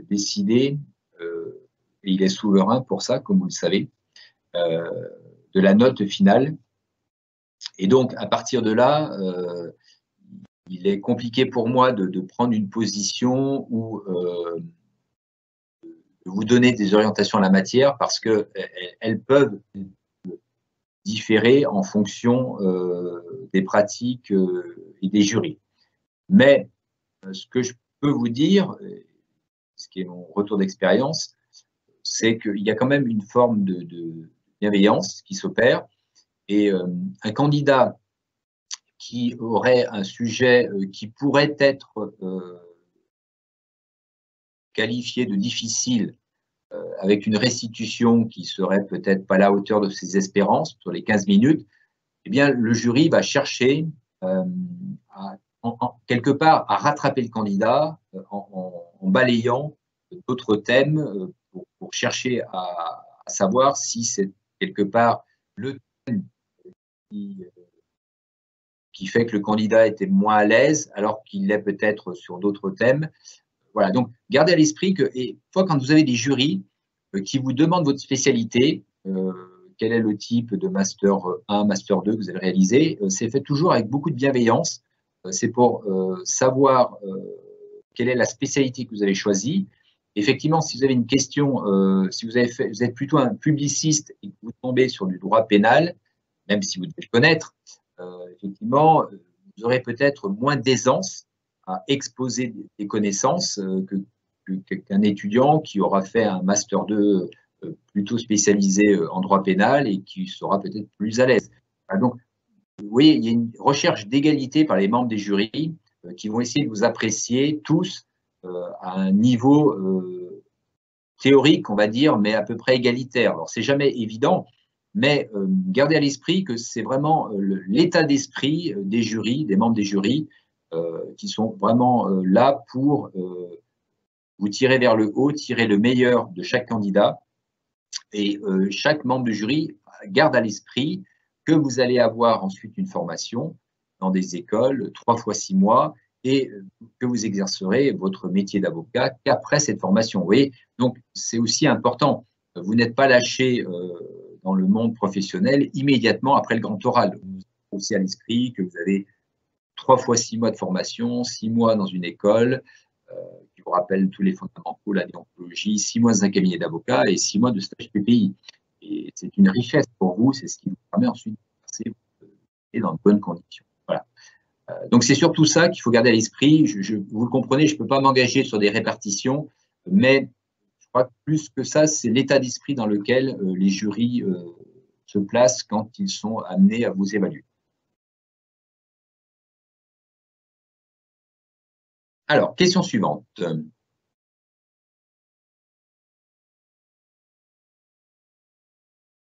décider, et il est souverain pour ça, comme vous le savez, de la note finale. Et donc, à partir de là, il est compliqué pour moi de prendre une position ou de vous donner des orientations en la matière parce qu'elles peuvent différer en fonction des pratiques et des jurys. Mais ce que je peux vous dire, ce qui est mon retour d'expérience, c'est qu'il y a quand même une forme de bienveillance qui s'opère et un candidat qui aurait un sujet qui pourrait être qualifié de difficile avec une restitution qui serait peut-être pas à la hauteur de ses espérances sur les 15 minutes, eh bien, le jury va chercher quelque part à rattraper le candidat en balayant d'autres thèmes pour chercher à savoir si c'est quelque part le thème qui fait que le candidat était moins à l'aise alors qu'il l'est peut-être sur d'autres thèmes. Voilà, donc gardez à l'esprit que, et fois quand vous avez des jurys qui vous demandent votre spécialité, quel est le type de Master 1, Master 2 que vous avez réalisé, c'est fait toujours avec beaucoup de bienveillance. C'est pour savoir quelle est la spécialité que vous avez choisie. Effectivement, si vous avez une question, si vous êtes plutôt un publiciste et que vous tombez sur du droit pénal, même si vous devez le connaître, effectivement, vous aurez peut-être moins d'aisance à exposer des connaissances qu'un étudiant qui aura fait un Master 2 plutôt spécialisé en droit pénal et qui sera peut-être plus à l'aise. Donc, vous voyez, il y a une recherche d'égalité par les membres des jurys qui vont essayer de vous apprécier tous à un niveau théorique, on va dire, mais à peu près égalitaire. Alors, c'est jamais évident, mais gardez à l'esprit que c'est vraiment l'état d'esprit des jurys, des membres des jurys, qui sont vraiment là pour vous tirer vers le haut, tirer le meilleur de chaque candidat. Et chaque membre du jury garde à l'esprit que vous allez avoir ensuite une formation dans des écoles 3 fois 6 mois et que vous exercerez votre métier d'avocat qu'après cette formation. Vous voyez, donc c'est aussi important. Vous n'êtes pas lâché dans le monde professionnel immédiatement après le grand oral. Vous avez aussi à l'esprit que vous avez 3 fois 6 mois de formation, 6 mois dans une école, qui vous rappelle tous les fondamentaux, la déontologie, 6 mois dans un cabinet d'avocat et 6 mois de stage PPI. Et c'est une richesse pour vous, c'est ce qui vous permet ensuite de passer dans de bonnes conditions. Voilà. Donc c'est surtout ça qu'il faut garder à l'esprit. Vous le comprenez, je ne peux pas m'engager sur des répartitions, mais je crois que plus que ça, c'est l'état d'esprit dans lequel les jurys se placent quand ils sont amenés à vous évaluer. Alors, question suivante.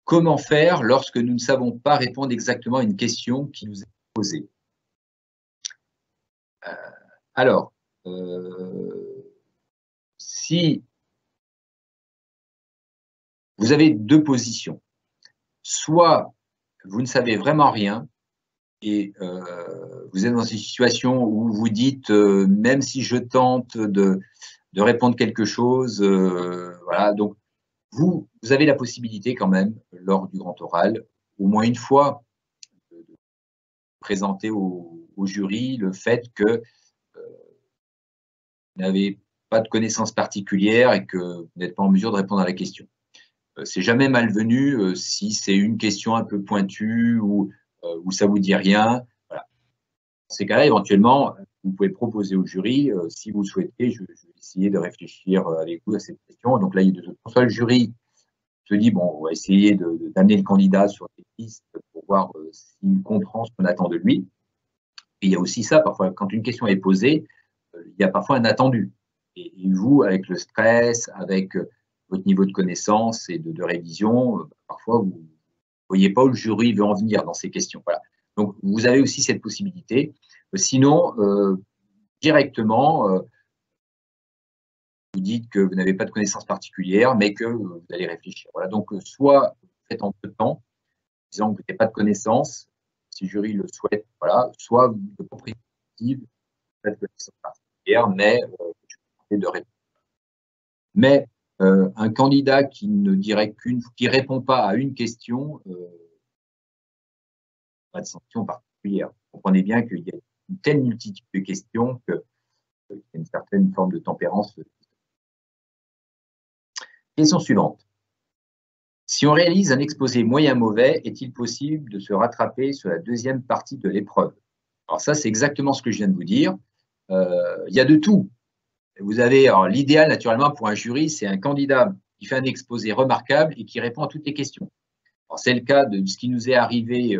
Comment faire lorsque nous ne savons pas répondre exactement à une question qui nous est posée? Alors, si vous avez deux positions, soit vous ne savez vraiment rien et vous êtes dans une situation où vous dites même si je tente de répondre quelque chose, voilà, donc vous avez la possibilité quand même, lors du grand oral, au moins une fois, de présenter au jury le fait que vous n'avez pas de connaissances particulières et que vous n'êtes pas en mesure de répondre à la question. C'est jamais malvenu si c'est une question un peu pointue ou ça vous dit rien. Voilà. Dans ces cas-là, éventuellement, vous pouvez proposer au jury, si vous le souhaitez, je vais essayer de réfléchir avec vous à cette question. Donc là, de toute façon, le jury se dit, bon, on va essayer d'amener le candidat sur des pistes pour voir s'il comprend ce qu'on attend de lui. Et il y a aussi ça, parfois, quand une question est posée, il y a parfois un attendu. Et vous, avec le stress, avec votre niveau de connaissance et de révision, parfois, vous ne voyez pas où le jury veut en venir dans ces questions. Voilà. Donc, vous avez aussi cette possibilité. Sinon, directement, vous dites que vous n'avez pas de connaissances particulières, mais que vous allez réfléchir. Voilà. Donc, soit vous faites en peu de temps, disant que vous n'avez pas de connaissances, si le jury le souhaite, voilà, soit vous ne comprenez pas de connaissances particulières, mais je vais de répondre. Mais un candidat qui ne dirait qui répond pas à une question, pas de sanction particulière. Vous comprenez bien qu'il y a une telle multitude de questions qu'il y a une certaine forme de tempérance. Question suivante. Si on réalise un exposé moyen mauvais, est-il possible de se rattraper sur la deuxième partie de l'épreuve? Alors ça, c'est exactement ce que je viens de vous dire. Il y a de tout. Vous avez, alors l'idéal naturellement pour un jury, c'est un candidat qui fait un exposé remarquable et qui répond à toutes les questions. C'est le cas de ce qui nous est arrivé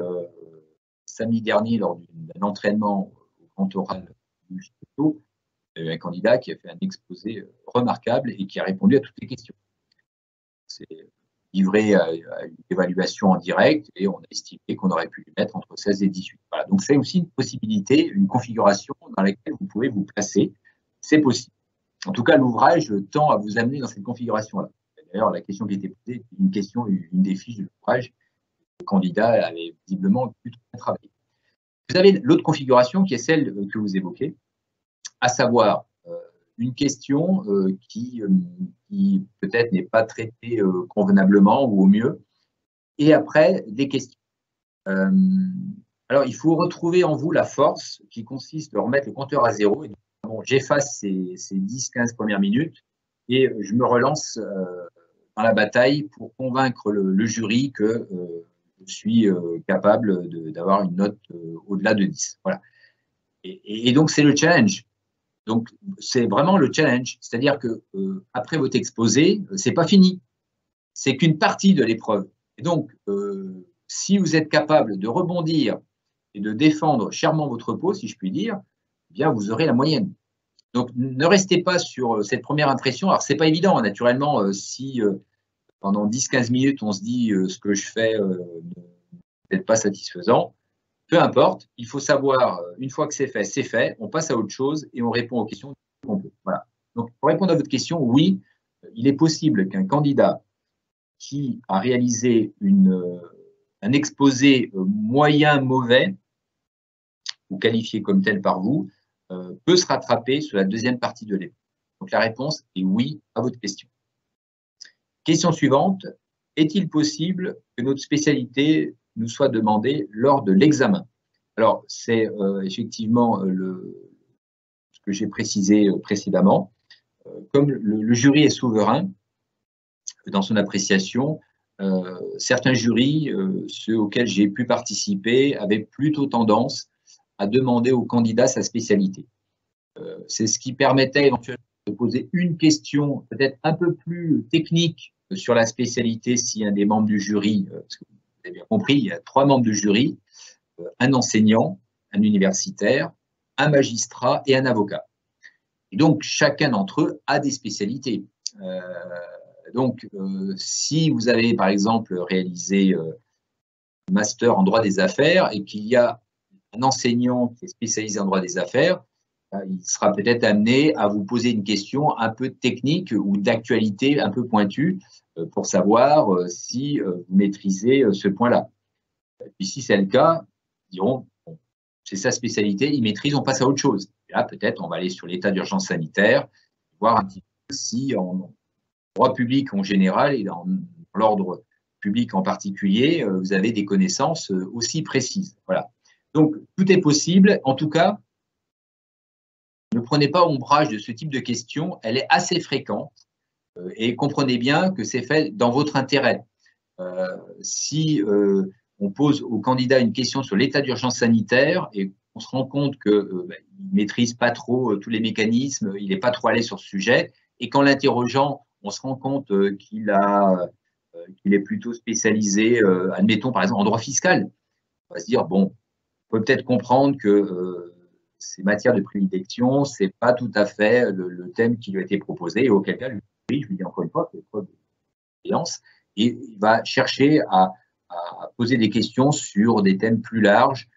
samedi dernier lors d'un entraînement au grand oral du Château. Il y a eu un candidat qui a fait un exposé remarquable et qui a répondu à toutes les questions. C'est livré à une évaluation en direct et on a estimé qu'on aurait pu lui mettre entre 16 et 18. Voilà. Donc c'est aussi une possibilité, une configuration dans laquelle vous pouvez vous placer. C'est possible. En tout cas, l'ouvrage tend à vous amener dans cette configuration-là. D'ailleurs, la question qui était posée, une question, une des fiches de l'ouvrage, le candidat avait visiblement plutôt bien travaillé. Vous avez l'autre configuration qui est celle que vous évoquez, à savoir une question qui peut-être n'est pas traitée convenablement ou au mieux, et après des questions. Alors, il faut retrouver en vous la force qui consiste à remettre le compteur à zéro. Et dire, bon, j'efface ces 10-15 premières minutes et je me relance dans la bataille pour convaincre le jury que je suis capable d'avoir une note au-delà de 10. Voilà. Et donc, c'est le challenge. Donc, c'est vraiment le challenge. C'est-à-dire que après votre exposé, c'est pas fini. C'est qu'une partie de l'épreuve. Et donc, si vous êtes capable de rebondir et de défendre chèrement votre peau, si je puis dire, eh bien, vous aurez la moyenne. Donc, ne restez pas sur cette première impression. Alors, c'est pas évident, naturellement, si pendant 10-15 minutes, on se dit ce que je fais n'est peut-être pas satisfaisant. Peu importe, il faut savoir, une fois que c'est fait, on passe à autre chose et on répond aux questions qu'on peut. Voilà. Donc, pour répondre à votre question, oui, il est possible qu'un candidat qui a réalisé un exposé moyen mauvais, ou qualifié comme tel par vous, peut se rattraper sur la deuxième partie de l'épreuve. Donc, la réponse est oui à votre question. Question suivante. Est-il possible que notre spécialité nous soit demandée lors de l'examen? Alors, c'est effectivement ce que j'ai précisé précédemment. Comme le jury est souverain dans son appréciation, certains jurys, ceux auxquels j'ai pu participer, avaient plutôt tendance à demander au candidat sa spécialité. C'est ce qui permettait éventuellement de poser une question peut-être un peu plus technique sur la spécialité si un des membres du jury, parce que vous avez bien compris, il y a 3 membres de jury, un enseignant, un universitaire, un magistrat et un avocat. Et donc, chacun d'entre eux a des spécialités. Si vous avez, par exemple, réalisé un master en droit des affaires et qu'il y a un enseignant qui est spécialisé en droit des affaires, il sera peut-être amené à vous poser une question un peu technique ou d'actualité un peu pointue pour savoir si vous maîtrisez ce point-là. Puis si c'est le cas, ils diront, bon, c'est sa spécialité, il maîtrise, on passe à autre chose. Et là, peut-être, on va aller sur l'état d'urgence sanitaire, voir un petit peu si en droit public en général et dans l'ordre public en particulier, vous avez des connaissances aussi précises. Voilà. Donc, tout est possible. En tout cas, ne prenez pas ombrage de ce type de question. Elle est assez fréquente et comprenez bien que c'est fait dans votre intérêt. Si on pose au candidat une question sur l'état d'urgence sanitaire et on se rend compte qu'il ne maîtrise pas trop tous les mécanismes, il n'est pas trop allé sur ce sujet, et qu'en l'interrogeant, on se rend compte qu'il est plutôt spécialisé, admettons par exemple en droit fiscal, on va se dire, bon, on peut peut-être comprendre que ces matières de prédilection, ce n'est pas tout à fait le thème qui lui a été proposé, et auquel cas, je lui dis encore une fois, c'est preuve de confiance, et il va chercher à poser des questions sur des thèmes plus larges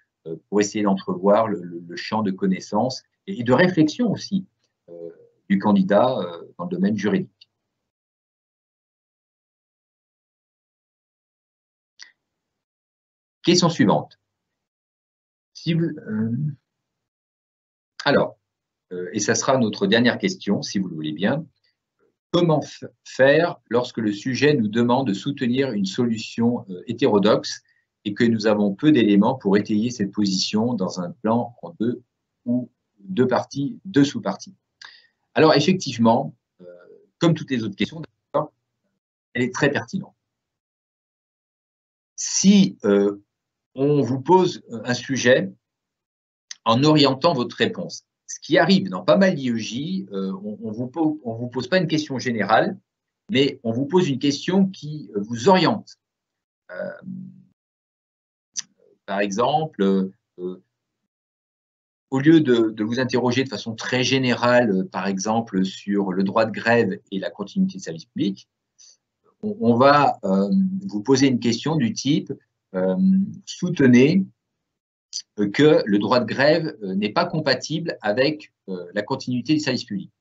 pour essayer d'entrevoir le champ de connaissances et de réflexion aussi du candidat dans le domaine juridique. Question suivante. Et ça sera notre dernière question, si vous le voulez bien. Comment faire lorsque le sujet nous demande de soutenir une solution hétérodoxe et que nous avons peu d'éléments pour étayer cette position dans un plan en deux ou deux parties, deux sous-parties? Alors effectivement, comme toutes les autres questions, elle est très pertinente. Si on vous pose un sujet en orientant votre réponse, ce qui arrive dans pas mal d'IEJ, on vous pose pas une question générale, mais on vous pose une question qui vous oriente. Par exemple, au lieu de vous interroger de façon très générale, par exemple, sur le droit de grève et la continuité de service public, on va vous poser une question du type soutenez que le droit de grève n'est pas compatible avec la continuité du service public.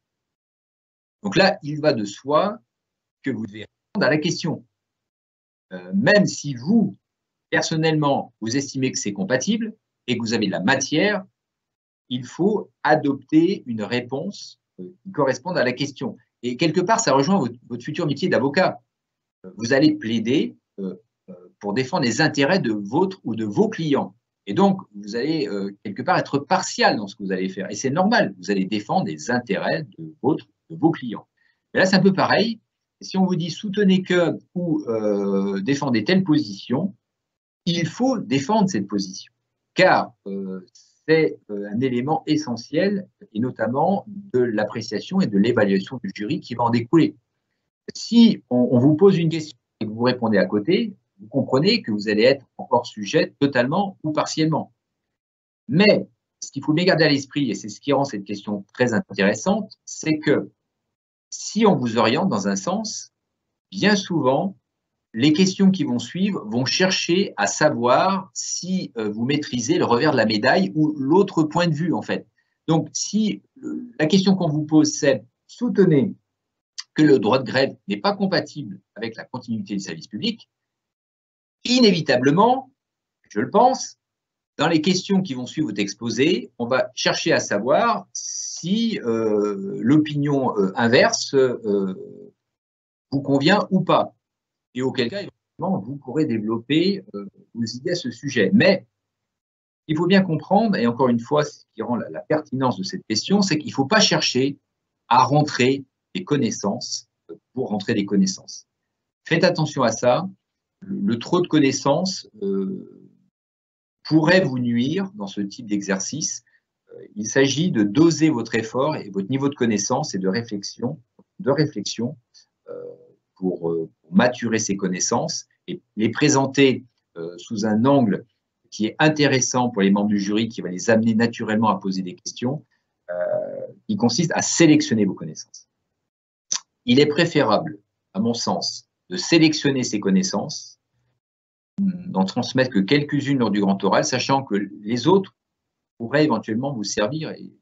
Donc là, il va de soi que vous devez répondre à la question. Même si vous, personnellement, vous estimez que c'est compatible et que vous avez de la matière, il faut adopter une réponse qui corresponde à la question. Et quelque part, ça rejoint votre futur métier d'avocat. Vous allez plaider pour défendre les intérêts de votre ou de vos clients. Et donc, vous allez quelque part être partial dans ce que vous allez faire. Et c'est normal, vous allez défendre les intérêts de vos clients. Mais là, c'est un peu pareil. Si on vous dit soutenez que ou défendez telle position, il faut défendre cette position. Car c'est un élément essentiel, et notamment de l'appréciation et de l'évaluation du jury qui va en découler. Si on vous pose une question et que vous répondez à côté, vous comprenez que vous allez être encore sujet totalement ou partiellement. Mais ce qu'il faut bien garder à l'esprit, et c'est ce qui rend cette question très intéressante, c'est que si on vous oriente dans un sens, bien souvent, les questions qui vont suivre vont chercher à savoir si vous maîtrisez le revers de la médaille ou l'autre point de vue, en fait. Donc, si la question qu'on vous pose, c'est soutenez que le droit de grève n'est pas compatible avec la continuité du service public, inévitablement, je le pense, dans les questions qui vont suivre votre exposé, on va chercher à savoir si l'opinion inverse vous convient ou pas. Et auquel cas, éventuellement, vous pourrez développer vos idées à ce sujet. Mais il faut bien comprendre, et encore une fois, ce qui rend la pertinence de cette question, c'est qu'il ne faut pas chercher à rentrer des connaissances pour rentrer des connaissances. Faites attention à ça. Le trop de connaissances pourrait vous nuire dans ce type d'exercice. Il s'agit de doser votre effort et votre niveau de connaissance et de réflexion pour maturer ces connaissances et les présenter sous un angle qui est intéressant pour les membres du jury, qui va les amener naturellement à poser des questions, qui consiste à sélectionner vos connaissances. Il est préférable, à mon sens, de sélectionner ces connaissances, d'en transmettre que quelques-unes lors du grand oral, sachant que les autres pourraient éventuellement vous servir et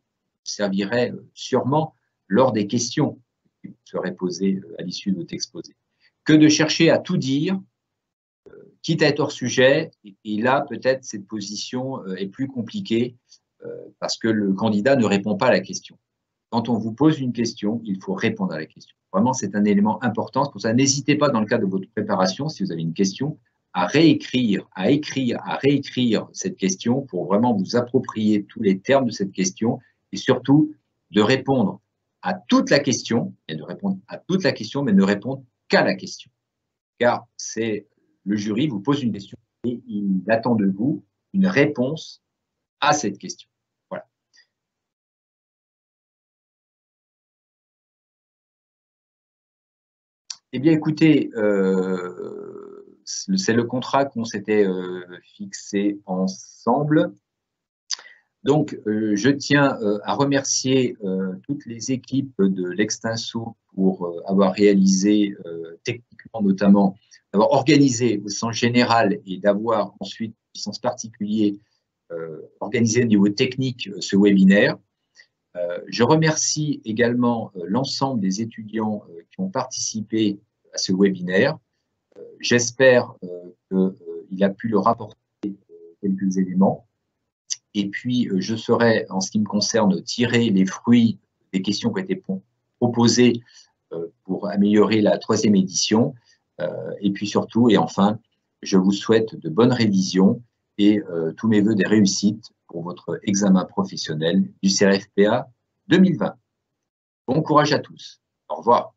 serviraient sûrement lors des questions qui vous seraient posées à l'issue de votre exposé. Que de chercher à tout dire, quitte à être hors sujet, et là, peut-être, cette position est plus compliquée parce que le candidat ne répond pas à la question. Quand on vous pose une question, il faut répondre à la question. Vraiment, c'est un élément important. C'est pour ça, n'hésitez pas, dans le cadre de votre préparation, si vous avez une question, à réécrire, à réécrire cette question pour vraiment vous approprier tous les termes de cette question et surtout de répondre à toute la question, et de répondre à toute la question, mais ne répondre qu'à la question. Car c'est le jury vous pose une question et il attend de vous une réponse à cette question. Voilà. Eh bien, écoutez, c'est le contrat qu'on s'était fixé ensemble. Donc, je tiens à remercier toutes les équipes de l'Extinso pour avoir réalisé techniquement notamment, d'avoir organisé au sens général et d'avoir ensuite au sens particulier organisé au niveau technique ce webinaire. Je remercie également l'ensemble des étudiants qui ont participé à ce webinaire. J'espère qu'il a pu leur apporter quelques éléments. Et puis, je saurai, en ce qui me concerne, tirer les fruits des questions qui ont été proposées pour améliorer la 3e édition. Et puis surtout, et enfin, je vous souhaite de bonnes révisions et tous mes vœux des réussites pour votre examen professionnel du CRFPA 2020. Bon courage à tous. Au revoir.